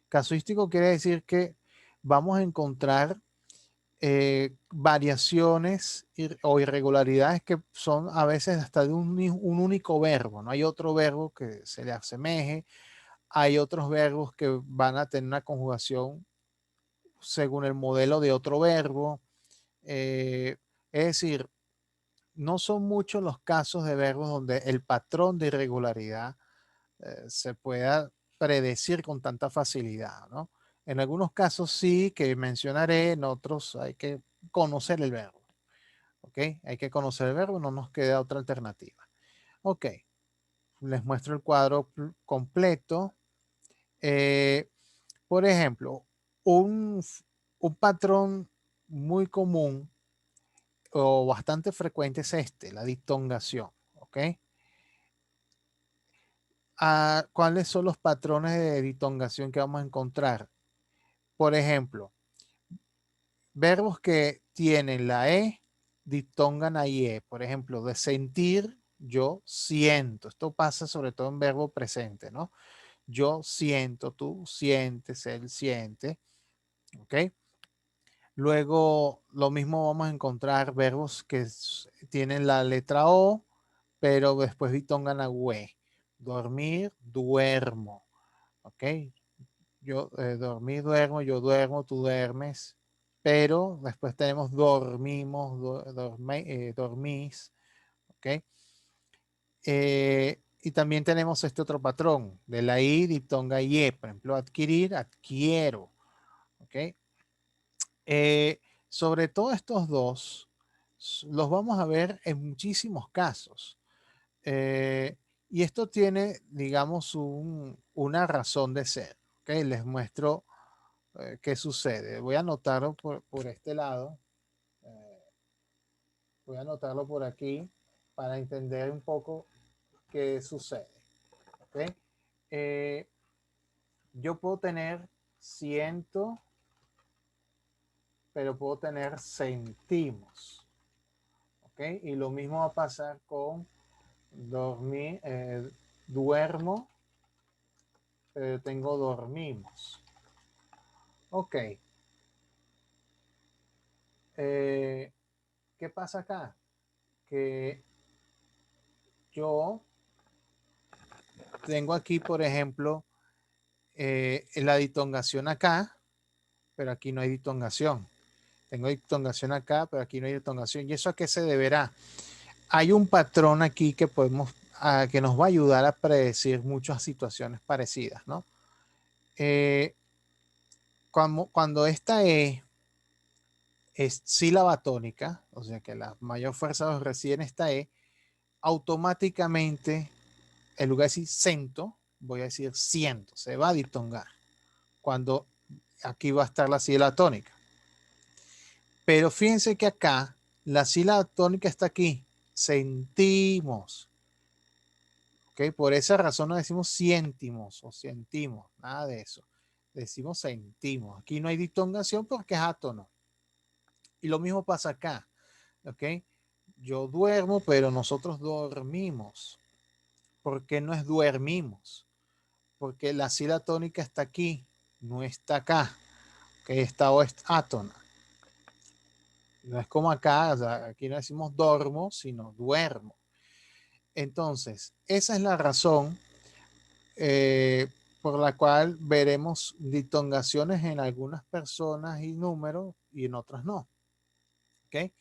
Casuístico quiere decir que vamos a encontrar variaciones o irregularidades que son a veces hasta de un único verbo. No hay otro verbo que se le asemeje. Hay otros verbos que van a tener una conjugación según el modelo de otro verbo. Es decir, no son muchos los casos de verbos donde el patrón de irregularidad se pueda predecir con tanta facilidad, ¿no? En algunos casos sí, que mencionaré, en otros hay que conocer el verbo, ¿ok? Hay que conocer el verbo, no nos queda otra alternativa. Ok, les muestro el cuadro completo. Eh, por ejemplo, un, un patrón muy común o bastante frecuente es este, la dictongación. ¿Ok? ¿Cuáles son los patrones de dictongación que vamos a encontrar? Por ejemplo, verbos que tienen la E, dictongan a IE. Por ejemplo, de sentir, yo siento. Esto pasa sobre todo en verbo presente, ¿no? Yo siento, tú sientes, él siente. ¿Ok? Luego, lo mismo vamos a encontrar verbos que tienen la letra O, pero después ditongan a UE. Dormir, duermo. ¿Ok? Yo dormí, duermo, yo duermo, tú duermes. Pero después tenemos dormimos, dormís. ¿Ok? Y también tenemos este otro patrón de la I, ditonga IE. Por ejemplo, adquirir, adquiero. ¿Ok? Eh, sobre todo estos dos, los vamos a ver en muchísimos casos. Y esto tiene, digamos, una razón de ser. ¿Okay? Les muestro qué sucede. Voy a anotarlo por este lado. Eh, Voy a anotarlo por aquí para entender un poco qué sucede. ¿Okay? Eh, yo puedo tener ciento, pero puedo tener centimos. ¿Okay? Y lo mismo va a pasar con dormir, duermo, pero tengo dormimos. Ok. ¿Qué pasa acá? Que yo tengo aquí, por ejemplo, la ditongación acá, pero aquí no hay ditongación. Tengo ditongación acá, pero aquí no hay ditongación. ¿Y eso a qué se deberá? hay un patrón aquí que podemos, que nos va a ayudar a predecir muchas situaciones parecidas, ¿no? Eh, cuando esta es sílaba tónica, o sea que la mayor fuerza reside en esta automáticamente, en lugar de decir cento, voy a decir ciento, se va a diptongar. Cuando aquí va a estar la sílaba tónica. Pero fíjense que acá la sílaba tónica está aquí, centimos. ¿Okay? Por esa razón no decimos ciéntimos o centimos, nada de eso. Decimos centimos. Aquí no hay diptongación porque es átono. Y lo mismo pasa acá. ¿Okay? Yo duermo, pero nosotros dormimos. ¿Por qué no es duermimos? Porque la sílaba tónica está aquí, no está acá. ¿Okay? Esta O es átona. No es como acá, o sea, aquí no decimos dormo, sino duermo. Entonces, esa es la razón por la cual veremos diptongaciones en algunas personas y números y en otras no. ¿Okay?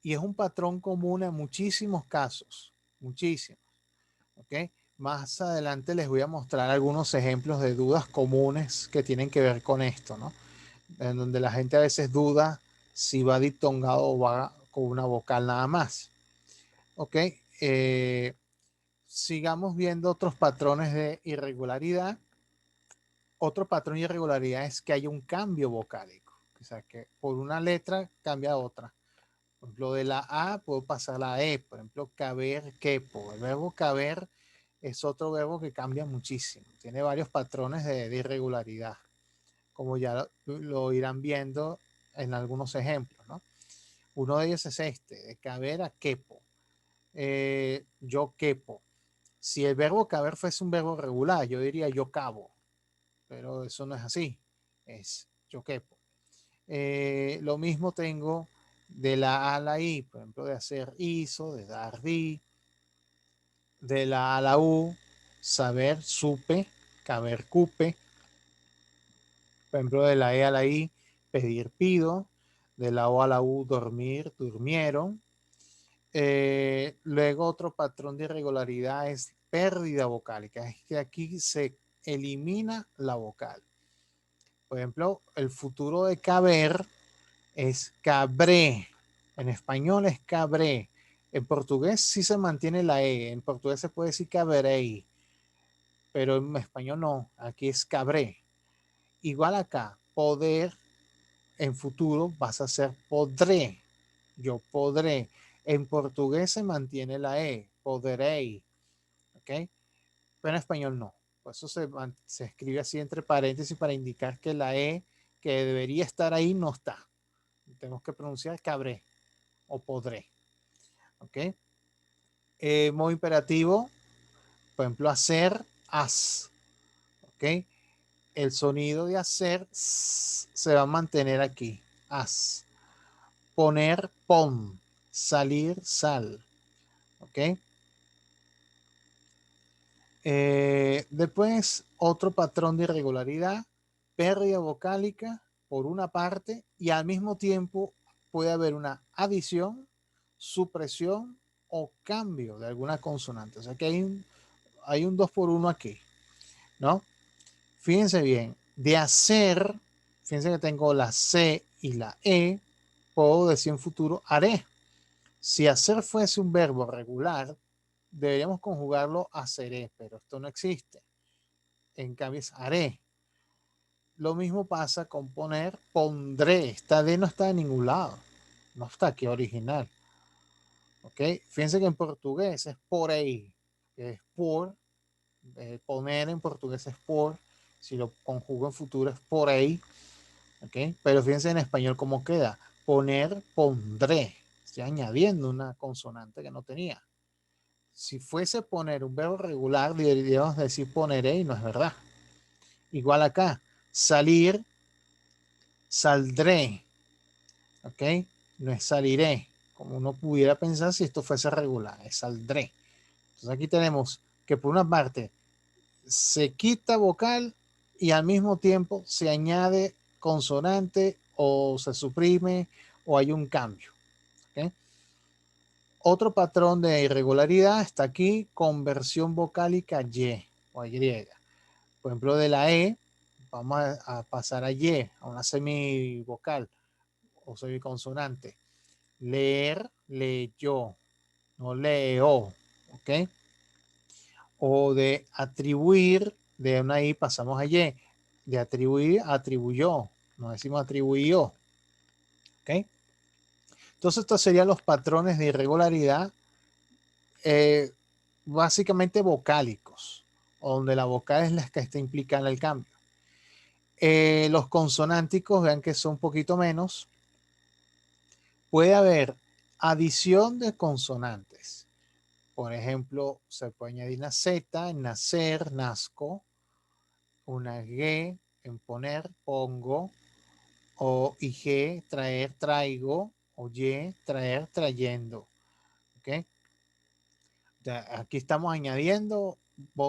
Y es un patrón común en muchísimos casos, muchísimos. ¿Okay? Más adelante les voy a mostrar algunos ejemplos de dudas comunes que tienen que ver con esto, ¿no? En donde la gente a veces duda si va diptongado o va con una vocal nada más. ¿Ok? Sigamos viendo otros patrones de irregularidad. Otro patrón de irregularidad es que hay un cambio vocálico. O sea, que por una letra cambia a otra. Por ejemplo, de la A puedo pasar a la E. Por ejemplo, caber, quepo. El verbo caber es otro verbo que cambia muchísimo. Tiene varios patrones de irregularidad, como ya lo irán viendo en algunos ejemplos, ¿no? Uno de ellos es este, de caber a quepo. Yo quepo. Si el verbo caber fuese un verbo regular, yo diría yo cabo, pero eso no es así, es yo quepo. Lo mismo tengo de la A a la I, por ejemplo, de hacer hizo, de dar di, de la A a la U, saber, supe, caber, cupe, por ejemplo, de la E a la I, pedir, pido, de la O a la U, dormir, durmieron. Luego otro patrón de irregularidad es pérdida vocálica, es que aquí se elimina la vocal. Por ejemplo, el futuro de caber es cabré. En español es cabré. En portugués sí se mantiene la E. En portugués se puede decir cabré, pero en español no. Aquí es cabré. Igual acá, poder, en futuro vas a ser podré. Yo podré. En portugués se mantiene la E, podré. ¿Ok? Pero en español no. Por eso se escribe así entre paréntesis para indicar que la E que debería estar ahí no está. Tenemos que pronunciar cabré o podré. ¿Ok? Modo imperativo, por ejemplo, hacer, haz. ¿Ok? El sonido de hacer se va a mantener aquí. Haz. Poner, pon. Salir, sal. ¿Ok? Después, otro patrón de irregularidad, pérdida vocálica por una parte y al mismo tiempo puede haber una adición, supresión o cambio de alguna consonante. O sea que hay un 2 por 1 aquí, ¿no? Fíjense bien, de hacer, fíjense que tengo la C y la E, puedo decir en futuro haré. Si hacer fuese un verbo regular, deberíamos conjugarlo haceré, pero esto no existe. En cambio es haré. Lo mismo pasa con poner pondré. Esta D no está en ningún lado. No está aquí original. ¿Ok? Fíjense que en portugués es por ahí. Que es por. Poner en portugués es por. Si lo conjugo en futuro es por ahí. ¿Ok? Pero fíjense en español cómo queda. Poner, pondré. Estoy añadiendo una consonante que no tenía. Si fuese poner un verbo regular, deberíamos decir poneré y no es verdad. Igual acá, salir, saldré, ¿ok? No es saliré, como uno pudiera pensar si esto fuese regular, es saldré. Entonces aquí tenemos que por una parte se quita vocal y al mismo tiempo se añade consonante o se suprime o hay un cambio, ¿ok? Otro patrón de irregularidad está aquí, conversión vocálica Y o Y. Por ejemplo, de la E, vamos a pasar a Y, a una semivocal o semiconsonante. Leer, leyó, no leo, ¿ok? O de atribuir, de una I pasamos a Y. De atribuir, atribuyó, no decimos atribuyó, ¿ok? Entonces, estos serían los patrones de irregularidad, eh, básicamente vocálicos, donde la vocal es la que está implicada en el cambio. Los consonánticos, vean que son un poquito menos. Puede haber adición de consonantes. Por ejemplo, se puede añadir una Z en nacer, nazco, una G en poner, pongo, o IG, traer, traigo, o Y, traer, trayendo. ¿Ok? Aquí estamos añadiendo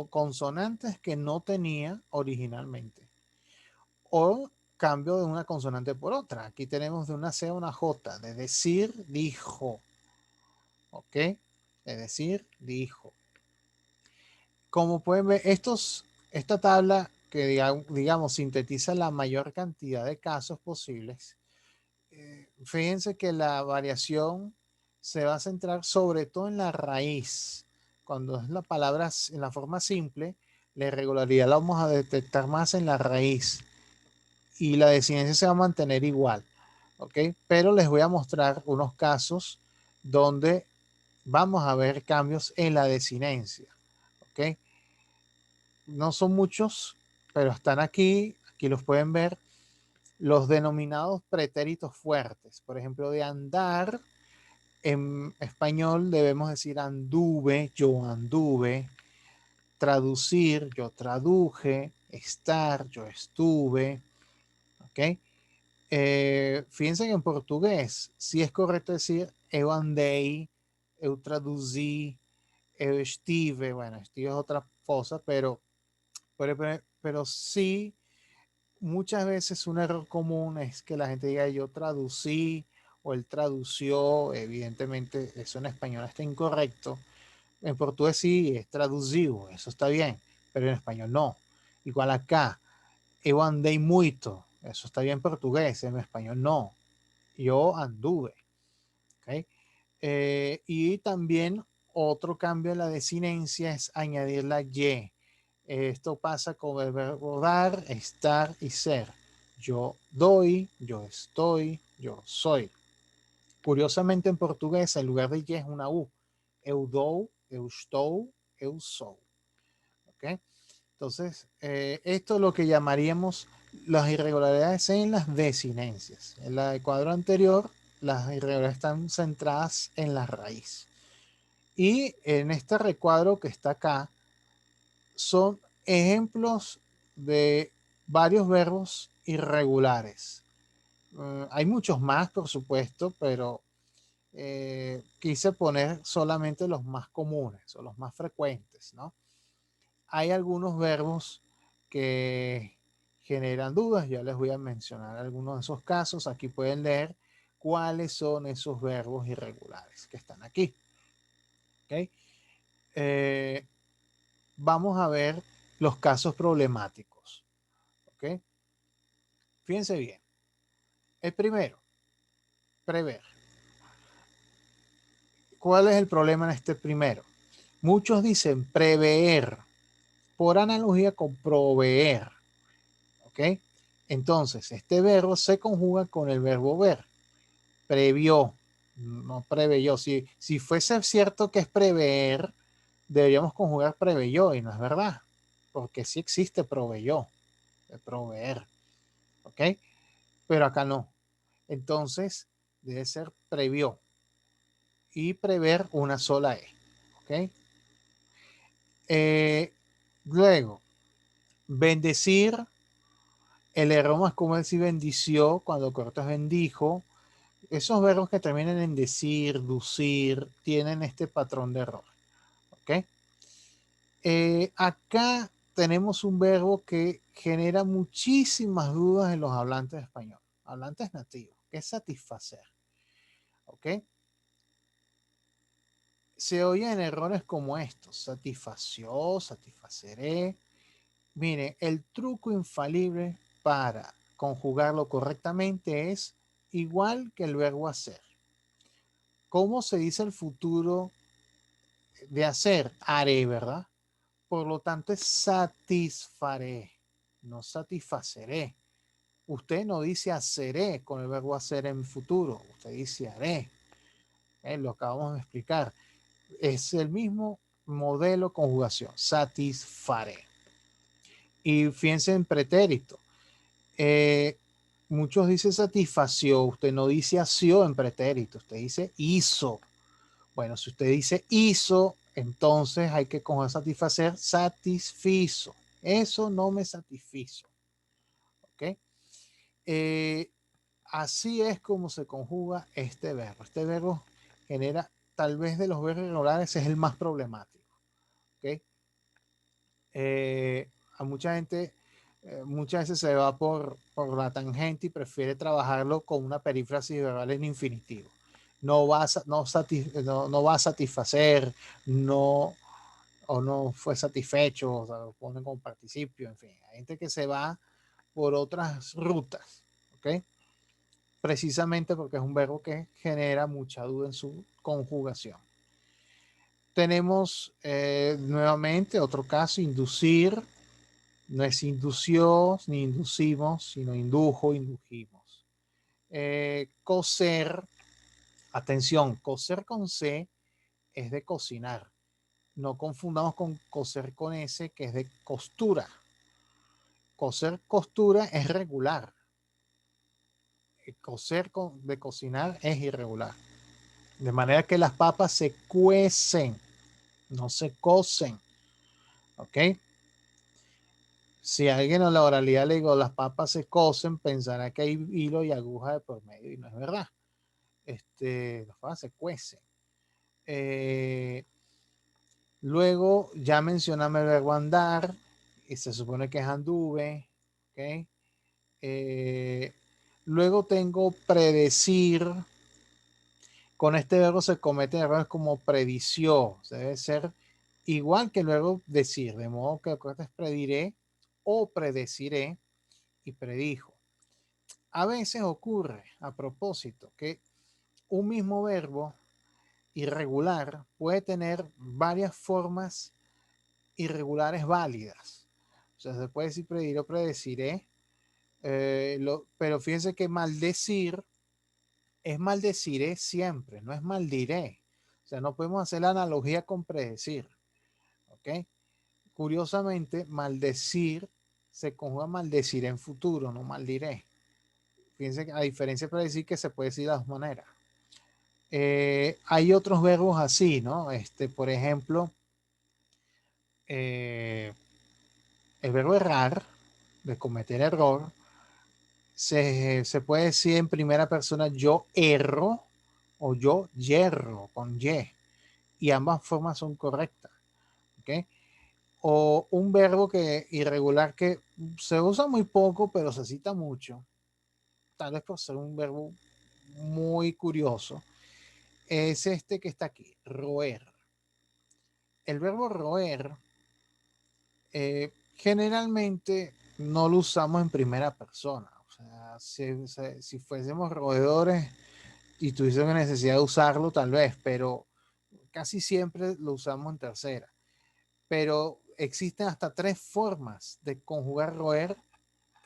consonantes que no tenía originalmente. O cambio de una consonante por otra. Aquí tenemos de una C a una J, de decir, dijo. ¿Ok? De decir, dijo. Como pueden ver, esta tabla que digamos sintetiza la mayor cantidad de casos posibles, fíjense que la variación se va a centrar sobre todo en la raíz. Cuando es la palabra en la forma simple, la irregularidad la vamos a detectar más en la raíz y la desinencia se va a mantener igual. ¿Ok? Pero les voy a mostrar unos casos donde vamos a ver cambios en la desinencia. ¿Ok? No son muchos, pero están aquí. Aquí los pueden ver. Los denominados pretéritos fuertes. Por ejemplo, de andar, en español debemos decir anduve, yo anduve. Traducir, yo traduje. Estar, yo estuve. ¿Ok? Fíjense que en portugués sí es correcto decir eu andei, eu traduzi, eu estive. Bueno, estive es otra cosa, pero sí, muchas veces un error común es que la gente diga yo traducí o él tradució. Evidentemente eso en español está incorrecto. En portugués sí es traduzido, eso está bien, pero en español no. Igual acá, eu andei muito, eso está bien en portugués, en español no. Yo anduve. ¿Okay? Y también otro cambio en la desinencia es añadir la Y. Esto pasa con el verbo dar, estar y ser. Yo doy, yo estoy, yo soy. Curiosamente en portugués en lugar de Y es una U. Eu dou, eu estou, eu sou. ¿Okay? Entonces, esto es lo que llamaríamos las irregularidades en las desinencias. En el cuadro anterior, las irregularidades están centradas en la raíz. Y en este recuadro que está acá, son ejemplos de varios verbos irregulares. Hay muchos más, por supuesto, pero quise poner solamente los más comunes o los más frecuentes, ¿no? Hay algunos verbos que generan dudas. Ya les voy a mencionar algunos de esos casos. Aquí pueden leer cuáles son esos verbos irregulares que están aquí. ¿Okay? Vamos a ver los casos problemáticos. ¿Okay? Fíjense bien. El primero, prever. ¿Cuál es el problema en este primero? Muchos dicen prever por analogía con proveer. ¿Ok? Entonces, este verbo se conjuga con el verbo ver. Previó, no preveyó. Si fuese cierto que es prever, deberíamos conjugar preveyó y no es verdad, porque sí existe proveyó, de proveer. ¿Ok? Pero acá no. Entonces, debe ser previó y prever una sola E. ¿Ok? Luego, bendecir. El error más común es decir bendició, cuando correcto es bendijo. Esos verbos que terminan en decir, ducir, tienen este patrón de error. ¿Ok? Acá tenemos un verbo que genera muchísimas dudas en los hablantes español, hablantes nativos, que es satisfacer. ¿Ok? se oyen errores como estos: satisfació, satisfaceré. Mire, el truco infalible para conjugarlo correctamente es igual que el verbo hacer. ¿Cómo se dice el futuro de hacer? Haré, ¿verdad? Por lo tanto, es satisfaré, no satisfaceré. Usted no dice haceré con el verbo hacer en futuro, usted dice haré. Lo acabamos de explicar. Es el mismo modelo de conjugación, satisfaré. Y fíjense en pretérito. Eh, Muchos dicen satisfació, usted no dice asió en pretérito, usted dice hizo. Bueno, si usted dice hizo, entonces hay que conjugar satisfacer, satisfizo. Eso no me satisfizo. ¿Ok? Eh, Así es como se conjuga este verbo. Este verbo genera, tal vez de los verbos irregulares, es el más problemático. ¿Ok? A mucha gente muchas veces se va por la tangente y prefiere trabajarlo con una perífrasis verbal en infinitivo. No va no va a satisfacer, no, o no fue satisfecho, o sea, lo ponen como participio, en fin. Hay gente que se va por otras rutas, ¿ok? Precisamente porque es un verbo que genera mucha duda en su conjugación. Tenemos nuevamente otro caso: inducir. No es indució ni inducimos, sino indujo, indujimos. Coser, atención, coser con C es de cocinar. No confundamos con coser con S, que es de costura. Coser costura es regular. Coser de cocinar es irregular. De manera que las papas se cuecen, no se cocen. ¿Ok? Si a alguien en la oralidad le digo las papas se cocen, pensará que hay hilo y aguja de por medio, y no es verdad. Las papas se cuecen. Luego ya mencioname el verbo andar, y se supone que es anduve. ¿Okay? Luego tengo predecir. Con este verbo se cometen errores como predició. Debe ser igual que luego decir, de modo que es prediré o predeciré y predijo. A veces ocurre, a propósito, que un mismo verbo irregular puede tener varias formas irregulares válidas. O sea, se puede decir prediré o predeciré, pero fíjense que maldecir es maldeciré siempre, no es maldiré. O sea, no podemos hacer la analogía con predecir. ¿Ok? Curiosamente, maldecir se conjuga maldeciré en futuro, no maldiré. Fíjense que a diferencia de predecir, que se puede decir de las maneras. Hay otros verbos así, ¿no? Por ejemplo, el verbo errar, de cometer error, se puede decir en primera persona yo erro o yo yerro con y, y ambas formas son correctas. ¿Ok? O un verbo que irregular que se usa muy poco, pero se cita mucho, tal vez por ser un verbo muy curioso, es este que está aquí, roer. El verbo roer generalmente no lo usamos en primera persona. O sea, si fuésemos roedores y tuviésemos necesidad de usarlo, tal vez, pero casi siempre lo usamos en tercera. Pero existen hasta tres formas de conjugar roer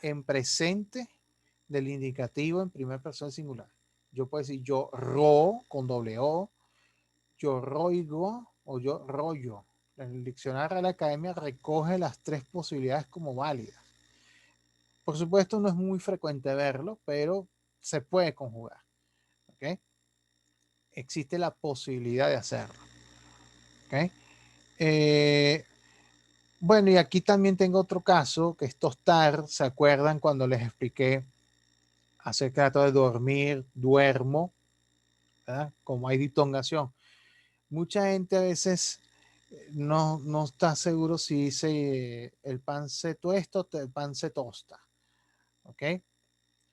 en presente del indicativo en primera persona singular. Yo puedo decir yo ro con doble O, yo roigo o yo rollo. El diccionario de la academia recoge las tres posibilidades como válidas. Por supuesto, no es muy frecuente verlo, pero se puede conjugar. ¿Okay? Existe la posibilidad de hacerlo. ¿Okay? Bueno, y aquí también tengo otro caso, que es tostar. ¿Se acuerdan cuando les expliqué acerca de dormir, duermo? ¿Verdad? Como hay ditongación. Mucha gente a veces no está seguro si dice el pan se tuesta o el pan se tosta. ¿Ok?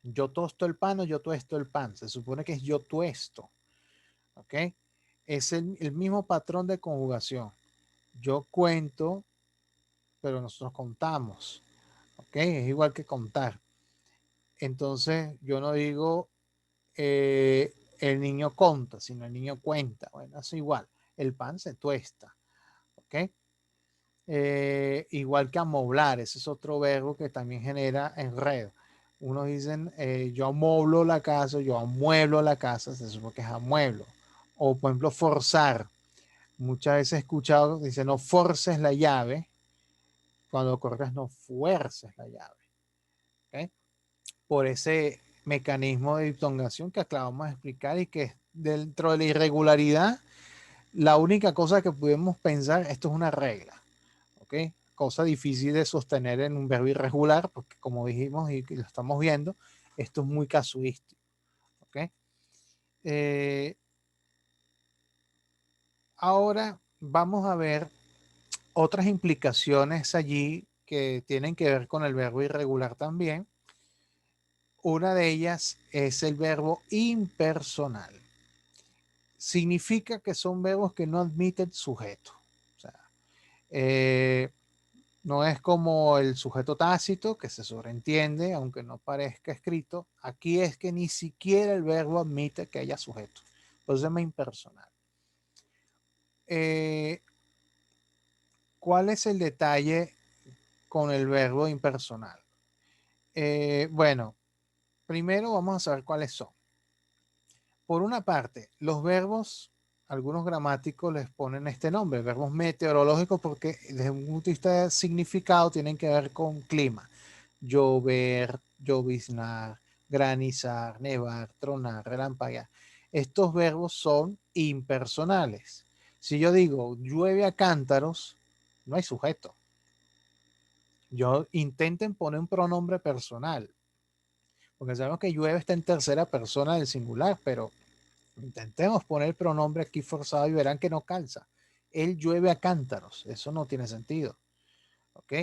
Yo tosto el pan o yo tuesto el pan. Se supone que es yo tuesto. ¿Ok? Es el mismo patrón de conjugación. Yo cuento, pero nosotros contamos. ¿Ok? Es igual que contar. Entonces, yo no digo el niño conta, sino el niño cuenta. Bueno, es igual. El pan se tuesta. ¿Ok? Igual que amoblar, ese es otro verbo que también genera enredo. Unos dicen, yo amoblo la casa, yo amueblo la casa, se supone que es amueblo. O, por ejemplo, forzar. Muchas veces he escuchado, dice, no forces la llave, cuando correcto es no fuerces la llave. ¿Okay? Por ese mecanismo de diptongación que acabamos de explicar y que dentro de la irregularidad, la única cosa que podemos pensar, esto es una regla. ¿Ok? Cosa difícil de sostener en un verbo irregular, porque como dijimos y lo estamos viendo, esto es muy casuístico. ¿Ok? Eh, Ahora vamos a ver otras implicaciones allí que tienen que ver con el verbo irregular también. Una de ellas es el verbo impersonal. Significa que son verbos que no admiten sujeto. O sea, eh, no es como el sujeto tácito, que se sobreentiende, aunque no parezca escrito. Aquí es que ni siquiera el verbo admite que haya sujeto. Entonces se llama impersonal. Eh, ¿Cuál es el detalle con el verbo impersonal? Bueno, primero vamos a saber cuáles son. Por una parte, los verbos, algunos gramáticos les ponen este nombre, verbos meteorológicos, porque desde un punto de vista de significado tienen que ver con clima. Llover, lloviznar, granizar, nevar, tronar, relampaguear. Estos verbos son impersonales. Si yo digo llueve a cántaros, no hay sujeto. Yo intenten poner un pronombre personal, porque sabemos que llueve está en tercera persona del singular, pero intentemos poner el pronombre aquí forzado y verán que no calza. Él llueve a cántaros, eso no tiene sentido. ¿Ok?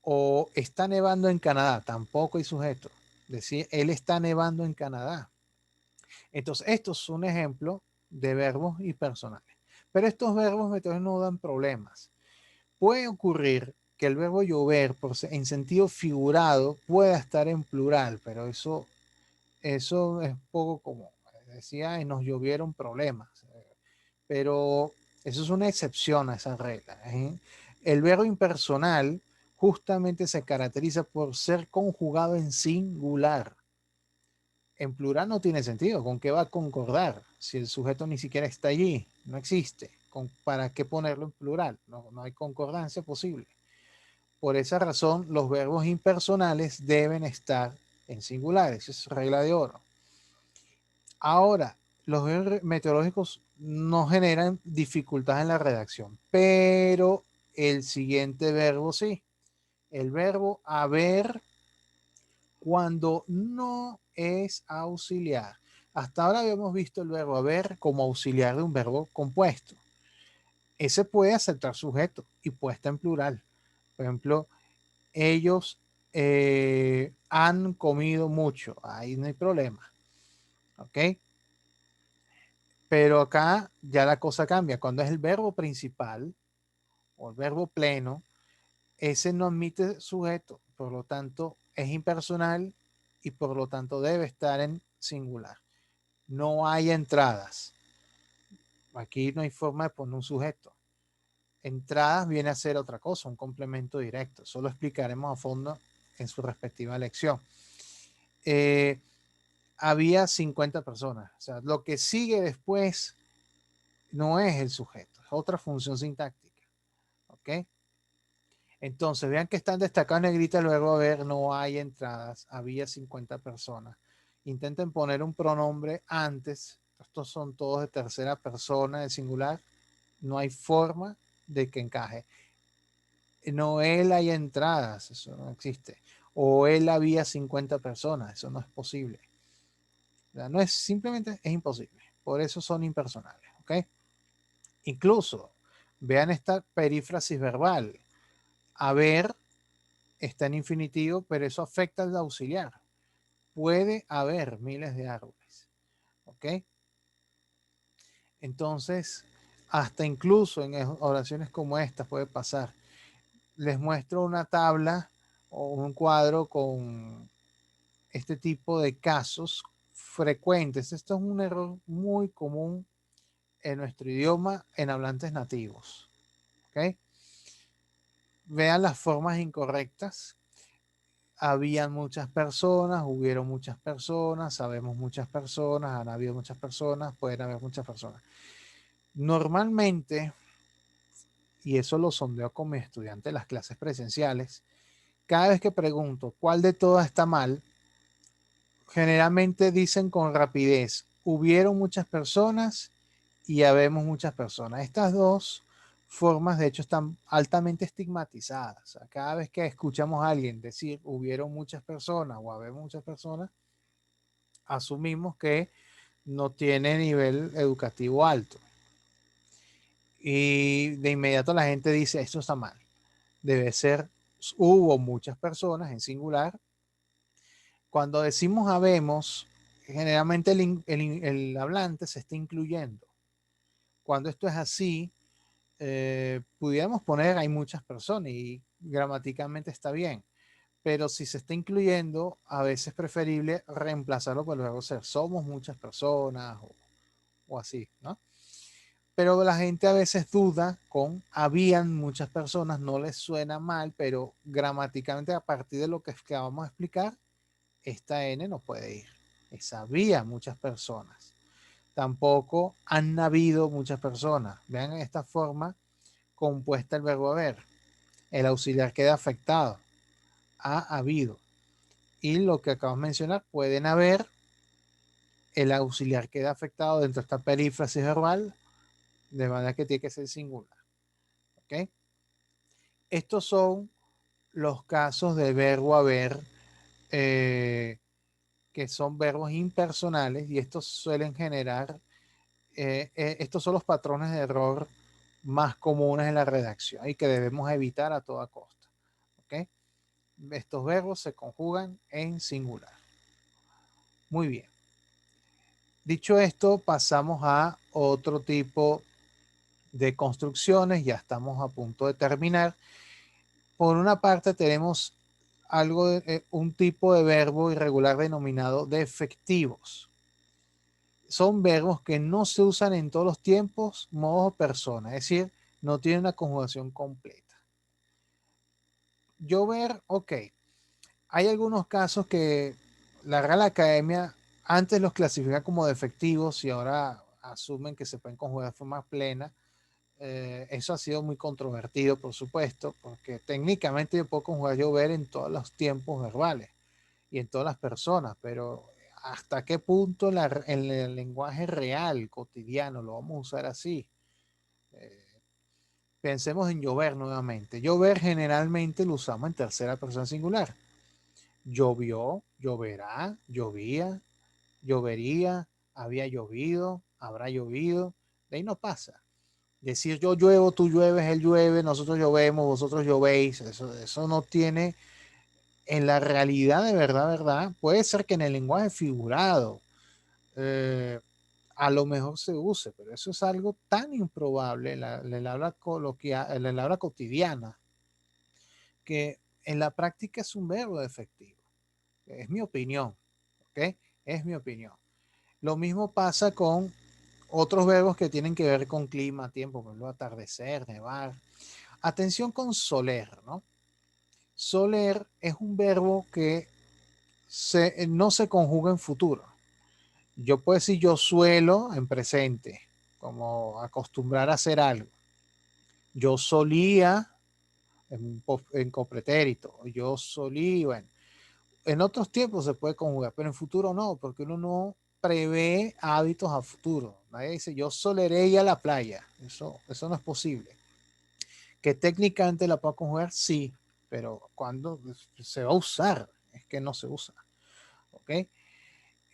O está nevando en Canadá, tampoco hay sujeto. Decir, él está nevando en Canadá. Entonces, estos son un ejemplo de verbos impersonales. Pero estos verbos no dan problemas. Puede ocurrir que el verbo llover en sentido figurado pueda estar en plural, pero eso es poco común. Decía, nos llovieron problemas, pero eso es una excepción a esa regla. El verbo impersonal justamente se caracteriza por ser conjugado en singular. En plural no tiene sentido. ¿Con qué va a concordar? Si el sujeto ni siquiera está allí, no existe. ¿Para qué ponerlo en plural? No hay concordancia posible. Por esa razón, los verbos impersonales deben estar en singulares. Es regla de oro. Ahora, los verbos meteorológicos no generan dificultad en la redacción, pero el siguiente verbo sí. El verbo haber cuando no es auxiliar. Hasta ahora habíamos visto el verbo haber como auxiliar de un verbo compuesto. Ese puede aceptar sujeto y puesta en plural. Por ejemplo, ellos han comido mucho. Ahí no hay problema. ¿Ok? Pero acá ya la cosa cambia. Cuando es el verbo principal o el verbo pleno, ese no admite sujeto. Por lo tanto, es impersonal y por lo tanto debe estar en singular. No hay entradas. Aquí no hay forma de poner un sujeto. Entradas viene a ser otra cosa, un complemento directo. Eso lo explicaremos a fondo en su respectiva lección. Había 50 personas. O sea, lo que sigue después no es el sujeto, es otra función sintáctica. ¿Ok? Entonces, vean que están destacados en negrita, luego a ver, no hay entradas, había 50 personas. Intenten poner un pronombre antes, estos son todos de tercera persona, de singular, no hay forma de que encaje. No, él hay entradas, eso no existe. O él había 50 personas, eso no es posible. No es simplemente, es imposible. Por eso son impersonales, ¿ok? Incluso, vean esta perífrasis verbal. Haber está en infinitivo, pero eso afecta al auxiliar. Puede haber miles de árboles, ¿ok? Entonces, hasta incluso en oraciones como estas puede pasar. Les muestro una tabla o un cuadro con este tipo de casos frecuentes. Esto es un error muy común en nuestro idioma en hablantes nativos. ¿Okay? Vean las formas incorrectas. Habían muchas personas, hubieron muchas personas, sabemos muchas personas, han habido muchas personas, pueden haber muchas personas. Normalmente, y eso lo sondeo con mis estudiantes en las clases presenciales, cada vez que pregunto cuál de todas está mal, generalmente dicen con rapidez, hubieron muchas personas y habemos muchas personas. Estas dos formas, de hecho, están altamente estigmatizadas. O sea, cada vez que escuchamos a alguien decir hubieron muchas personas o habemos muchas personas, asumimos que no tiene nivel educativo alto. Y de inmediato la gente dice, esto está mal. Debe ser, hubo muchas personas en singular. Cuando decimos habemos, generalmente el hablante se está incluyendo. Cuando esto es así, pudiéramos poner hay muchas personas y gramaticalmente está bien, pero si se está incluyendo, a veces es preferible reemplazarlo por el verbo ser. Somos muchas personas o así, ¿no? Pero la gente a veces duda con habían muchas personas, no les suena mal, pero gramaticalmente a partir de lo que vamos a explicar, esta N no puede ir. Es había muchas personas. Tampoco han habido muchas personas. Vean esta forma compuesta el verbo haber. El auxiliar queda afectado. Ha habido. Y lo que acabamos de mencionar, pueden haber. El auxiliar queda afectado dentro de esta perífrasis verbal, de manera que tiene que ser singular. ¿Ok? Estos son los casos del verbo haber, que son verbos impersonales, y estos suelen generar, estos son los patrones de error más comunes en la redacción y que debemos evitar a toda costa. ¿Ok? Estos verbos se conjugan en singular. Muy bien. Dicho esto, pasamos a otro tipo de construcciones. Ya estamos a punto de terminar. Por una parte tenemos algo un tipo de verbo irregular denominado defectivos. Son verbos que no se usan en todos los tiempos, modos o personas, es decir, no tienen una conjugación completa. Llover, ok. Hay algunos casos que la Real Academia antes los clasifica como defectivos y ahora asumen que se pueden conjugar de forma plena. Eso ha sido muy controvertido, por supuesto, porque técnicamente yo puedo conjugar llover en todos los tiempos verbales y en todas las personas, pero hasta qué punto en el lenguaje real, cotidiano, lo vamos a usar así. Eh, Pensemos en llover nuevamente. Llover generalmente lo usamos en tercera persona singular. Llovió, lloverá, llovía, llovería, había llovido, habrá llovido. De ahí no pasa. Decir yo lluevo, tú llueves, él llueve, nosotros llovemos, vosotros llovéis, eso no tiene en la realidad de verdad, verdad. Puede ser que en el lenguaje figurado a lo mejor se use, pero eso es algo tan improbable en el habla coloquial, en el habla cotidiana, que en la práctica es un verbo efectivo. Es mi opinión, ¿ok? Es mi opinión. Lo mismo pasa con otros verbos que tienen que ver con clima, tiempo, por ejemplo, atardecer, nevar. Atención con soler, ¿no? Soler es un verbo que no se conjuga en futuro. Yo puedo decir yo suelo en presente, como acostumbrar a hacer algo. Yo solía en copretérito, yo solía, bueno, en otros tiempos se puede conjugar, pero en futuro no, porque uno no prevé hábitos a futuro. Nadie dice, yo soleré ir a la playa. Eso no es posible. Que técnicamente la puedo conjugar, sí, pero cuando se va a usar, es que no se usa. ¿Ok?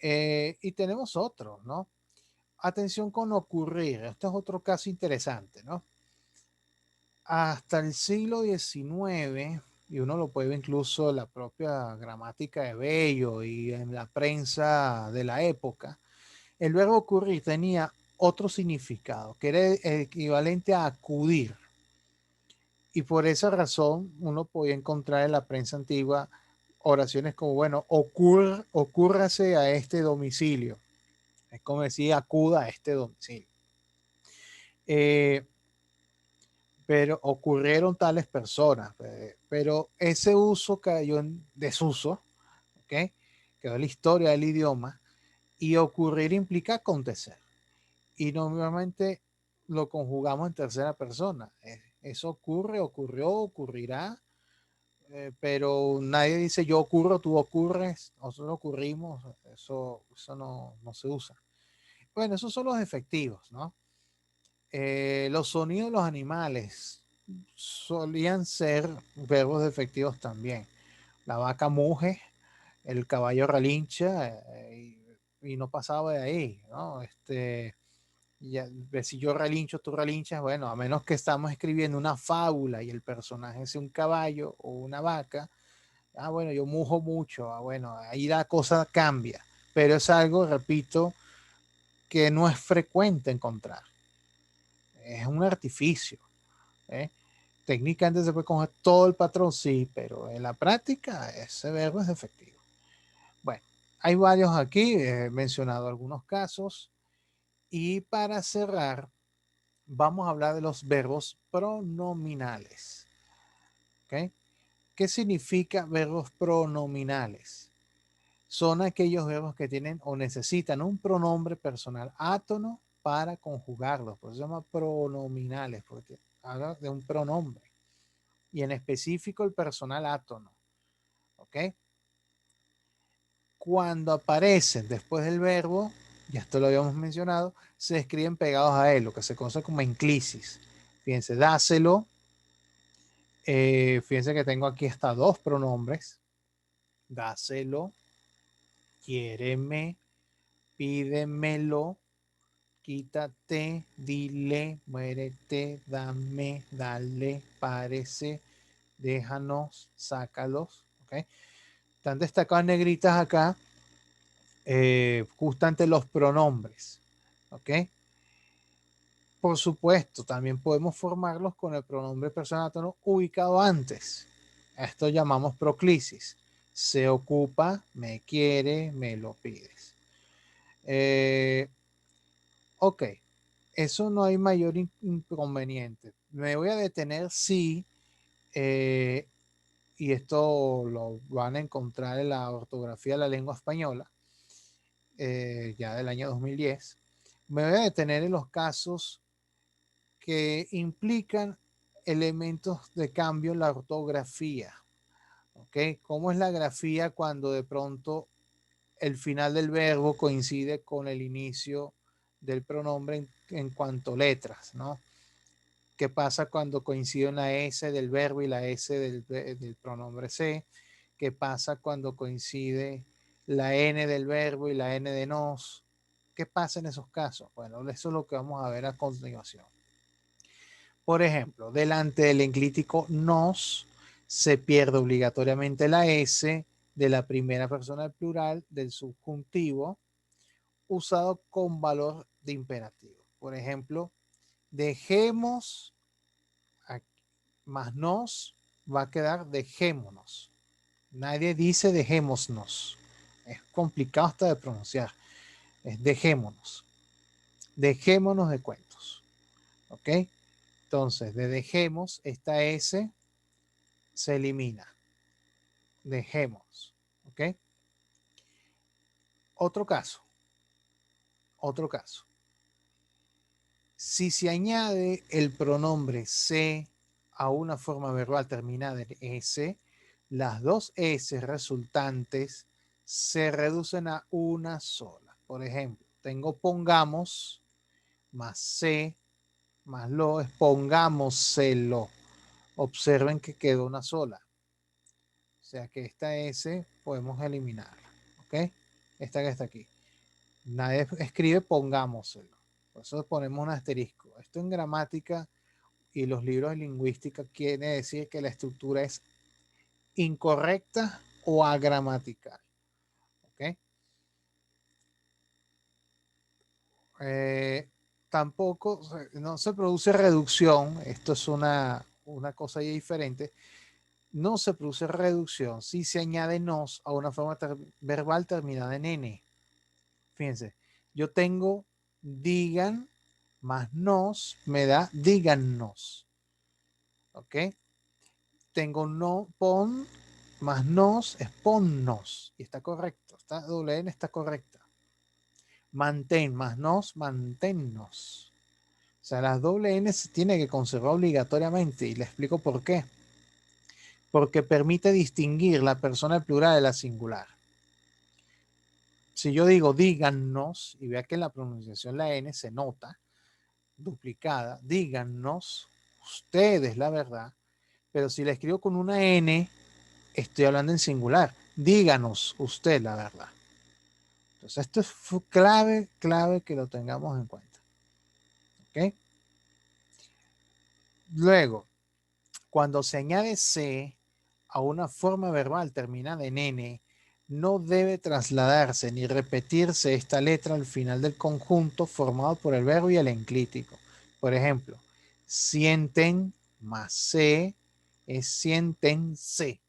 Y tenemos otros, ¿no? Atención con ocurrir. Este es otro caso interesante, ¿no? Hasta el siglo XIX, y uno lo puede ver incluso en la propia gramática de Bello y en la prensa de la época, el verbo ocurrir tenía otro significado, que era el equivalente a acudir. Y por esa razón uno podía encontrar en la prensa antigua oraciones como, bueno, ocúrrase a este domicilio. Es como decir, acuda a este domicilio. Pero ocurrieron tales personas, pero ese uso cayó en desuso, ¿ok? Quedó en la historia del idioma, y ocurrir implica acontecer. Y normalmente lo conjugamos en tercera persona. Eso ocurre, ocurrió, ocurrirá, pero nadie dice yo ocurro, tú ocurres, nosotros ocurrimos, eso no se usa. Bueno, esos son los efectivos, ¿no? Los sonidos de los animales solían ser verbos efectivos también. La vaca muge, el caballo relincha, y no pasaba de ahí, ¿no? Ya, si yo relincho, tú relinchas, bueno, a menos que estamos escribiendo una fábula y el personaje sea un caballo o una vaca, bueno, yo mujo mucho, bueno, ahí la cosa cambia, pero es algo, repito, que no es frecuente encontrar, es un artificio, ¿eh? Técnicamente se puede coger todo el patrón, sí, pero en la práctica ese verbo es efectivo. Bueno, hay varios aquí, he mencionado algunos casos, y para cerrar, vamos a hablar de los verbos pronominales. ¿Okay? ¿Qué significa verbos pronominales? Son aquellos verbos que tienen o necesitan un pronombre personal átono para conjugarlos. Por eso se llama pronominales, porque habla de un pronombre. Y en específico el personal átono. ¿Ok? Cuando aparecen después del verbo, ya esto lo habíamos mencionado, se escriben pegados a él, lo que se conoce como enclisis. Fíjense, dáselo. Fíjense que tengo aquí hasta dos pronombres. Dáselo, quiéreme, pídemelo, quítate, dile, muérete, dame, dale, parece, déjanos, sácalos. ¿Okay? Están destacadas negritas acá, justamente los pronombres. ¿Ok? Por supuesto, también podemos formarlos con el pronombre personal átono ubicado antes. Esto llamamos proclisis. Se ocupa, me quiere, me lo pides. Ok, eso no hay mayor inconveniente. Me voy a detener si, y esto lo van a encontrar en la ortografía de la lengua española, ya del año 2010. Me voy a detener en los casos que implican elementos de cambio en la ortografía. ¿Ok? ¿Cómo es la grafía cuando de pronto el final del verbo coincide con el inicio del pronombre en cuanto a letras, ¿no? ¿Qué pasa cuando coincide la S del verbo y la S del pronombre se? ¿Qué pasa cuando coincide la N del verbo y la N de nos? ¿Qué pasa en esos casos? Bueno, eso es lo que vamos a ver a continuación. Por ejemplo, delante del enclítico nos se pierde obligatoriamente la S de la primera persona del plural del subjuntivo usado con valor de imperativo. Por ejemplo, dejemos más nos va a quedar dejémonos. Nadie dice dejémonos. Es complicado hasta de pronunciar. Es dejémonos. Dejémonos de cuentos. ¿Ok? Entonces, de dejemos, esta S se elimina. Dejemos. ¿Ok? Otro caso. Otro caso. Si se añade el pronombre se a una forma verbal terminada en S, las dos S resultantes se reducen a una sola. Por ejemplo, tengo pongamos más se más lo es pongámoselo. Observen que quedó una sola. O sea que esta S podemos eliminarla. ¿Ok? Esta que está aquí. Nadie escribe pongámoselo. Por eso ponemos un asterisco. Esto en gramática y los libros de lingüística quiere decir que la estructura es incorrecta o agramatical. ¿Ok? tampoco, no se produce reducción, esto es una cosa ya diferente, no se produce reducción si se añade nos a una forma verbal terminada en n. Fíjense, yo tengo digan más nos me da díganos. ¿Ok? Tengo no pon más nos es ponnos. Y está correcto. Esta doble N está correcta. Mantén más nos, manténnos. O sea, las doble N se tiene que conservar obligatoriamente. Y le explico por qué. Porque permite distinguir la persona plural de la singular. Si yo digo díganos, y vea que en la pronunciación la N se nota duplicada, díganos ustedes la verdad, pero si la escribo con una N, estoy hablando en singular. Díganos usted la verdad. Entonces, esto es clave que lo tengamos en cuenta. ¿Ok? Luego, cuando se añade C a una forma verbal terminada en N, no debe trasladarse ni repetirse esta letra al final del conjunto formado por el verbo y el enclítico. Por ejemplo, sienten más C es siéntense.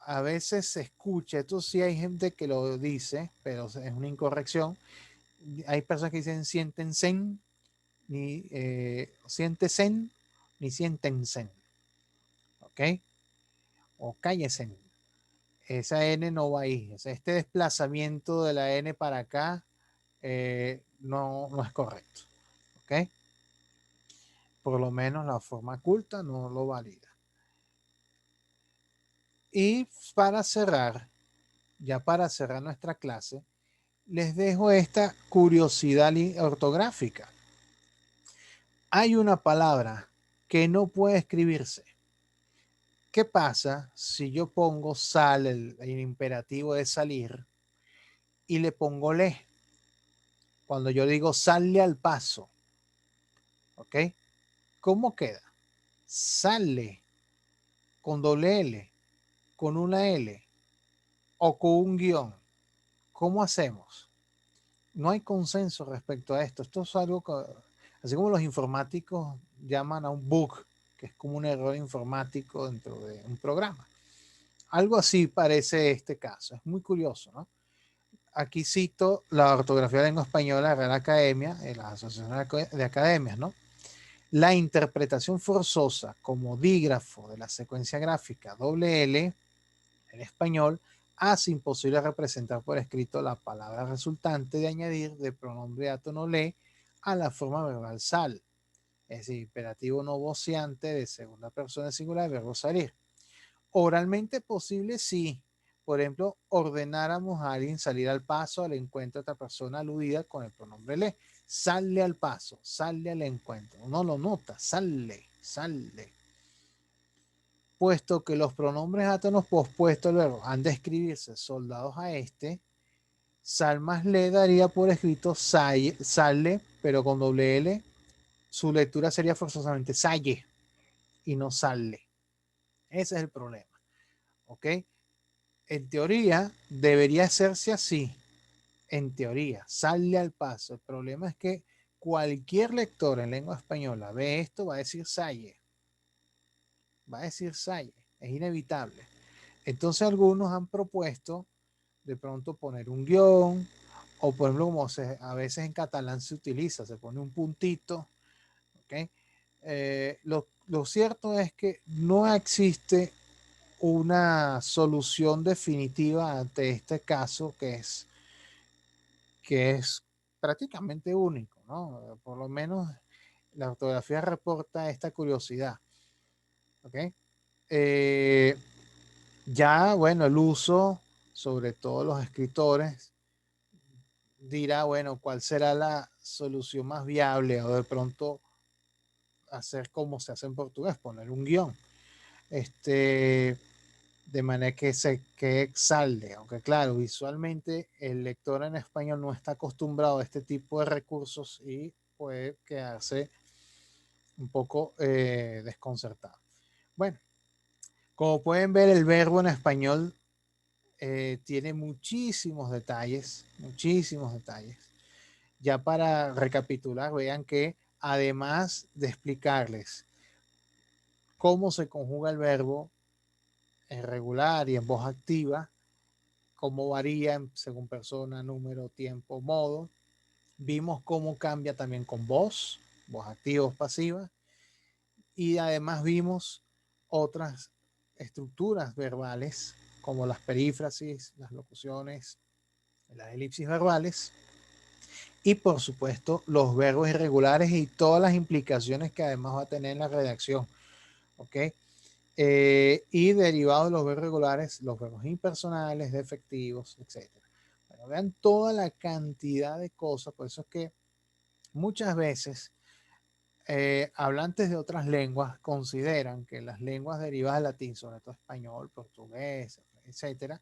A veces se escucha, esto sí hay gente que lo dice, pero es una incorrección. Hay personas que dicen siéntense, ni siéntese, ni siéntense. ¿Ok? O cállese. Esa N no va ahí. O sea, este desplazamiento de la N para acá no es correcto. ¿Ok? Por lo menos la forma culta no lo valida. Y ya para cerrar nuestra clase, les dejo esta curiosidad ortográfica. Hay una palabra que no puede escribirse. ¿Qué pasa si yo pongo sal, el imperativo de salir, y le pongo le? Cuando yo digo sale al paso, ¿ok? ¿Cómo queda? Sale con doble L, con una L o con un guión. ¿Cómo hacemos? No hay consenso respecto a esto. Esto es algo que, así como los informáticos llaman a un bug, que es como un error informático dentro de un programa. Algo así parece este caso. Es muy curioso, ¿no? Aquí cito la ortografía de lengua española, Real Academia, la Asociación de Academias, ¿no? La interpretación forzosa como dígrafo de la secuencia gráfica doble L en español hace imposible representar por escrito la palabra resultante de añadir de pronombre átono le a la forma verbal sal, es decir, imperativo no voceante de segunda persona singular del verbo salir. Oralmente posible, sí. Por ejemplo, ordenáramos a alguien salir al paso al encuentro de otra persona aludida con el pronombre le. Sale al paso, sale al encuentro. Uno lo nota, sale, sale. Puesto que los pronombres átonos pospuestos al verbo han de escribirse soldados a este, sal más le daría por escrito sale, pero con doble L. Su lectura sería forzosamente salle y no sale. Ese es el problema. ¿Ok? En teoría, debería hacerse así. En teoría, sale al paso. El problema es que cualquier lector en lengua española ve esto, va a decir salle. Va a decir salle. Es inevitable. Entonces algunos han propuesto de pronto poner un guión, o por ejemplo, como a veces en catalán se utiliza, se pone un puntito. ¿Okay? Lo cierto es que no existe una solución definitiva ante este caso que es prácticamente único, ¿no? Por lo menos la ortografía reporta esta curiosidad. ¿Ok? Eh, ya, bueno, el uso, sobre todo los escritores, dirá, bueno, cuál será la solución más viable o de pronto hacer como se hace en portugués, poner un guión. De manera que exalde, aunque claro, visualmente el lector en español no está acostumbrado a este tipo de recursos y puede quedarse un poco desconcertado. Bueno, como pueden ver, el verbo en español tiene muchísimos detalles, muchísimos detalles. Ya para recapitular, vean que además de explicarles cómo se conjuga el verbo en regular y en voz activa, cómo varía según persona, número, tiempo, modo, vimos cómo cambia también con voz activa, voz pasiva, y además vimos otras estructuras verbales como las perífrasis, las locuciones, las elipsis verbales y por supuesto los verbos irregulares y todas las implicaciones que además va a tener en la redacción. ¿Ok? Y derivados de los verbos regulares, los verbos impersonales, defectivos, etcétera. Bueno, vean toda la cantidad de cosas, por eso es que muchas veces hablantes de otras lenguas consideran que las lenguas derivadas del latín, sobre todo español, portugués, etcétera,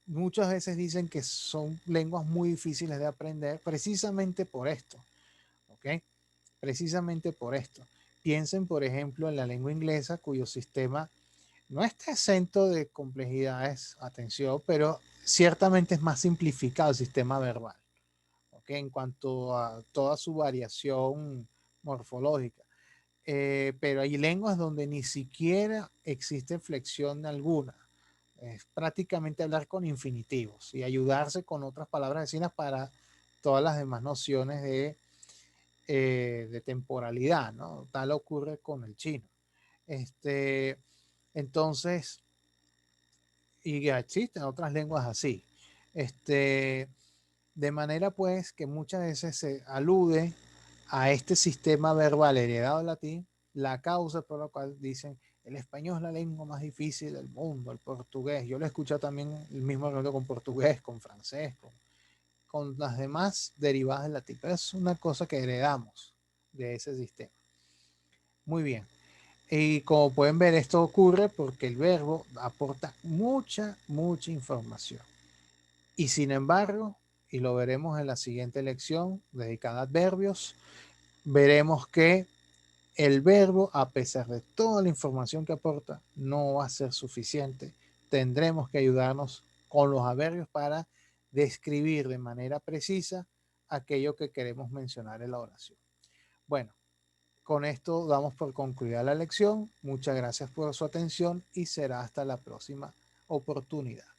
muchas veces dicen que son lenguas muy difíciles de aprender precisamente por esto, ¿ok? Precisamente por esto. Piensen, por ejemplo, en la lengua inglesa, cuyo sistema no está exento de complejidades, atención, pero ciertamente es más simplificado el sistema verbal, ¿ok? En cuanto a toda su variación morfológica. Pero hay lenguas donde ni siquiera existe flexión alguna. Es prácticamente hablar con infinitivos y ayudarse con otras palabras vecinas para todas las demás nociones de temporalidad, ¿no? Tal ocurre con el chino. Entonces, y ya existen otras lenguas así. De manera pues que muchas veces se alude a este sistema verbal heredado del latín, la causa por la cual dicen el español es la lengua más difícil del mundo, el portugués. Yo lo he escuchado también el mismo argumento con portugués, con francés, con las demás derivadas del latín. Pero es una cosa que heredamos de ese sistema. Muy bien. Y como pueden ver, esto ocurre porque el verbo aporta mucha información. Y sin embargo, y lo veremos en la siguiente lección dedicada a adverbios, veremos que el verbo, a pesar de toda la información que aporta, no va a ser suficiente. Tendremos que ayudarnos con los adverbios para describir de manera precisa aquello que queremos mencionar en la oración. Bueno, con esto damos por concluida la lección. Muchas gracias por su atención y será hasta la próxima oportunidad.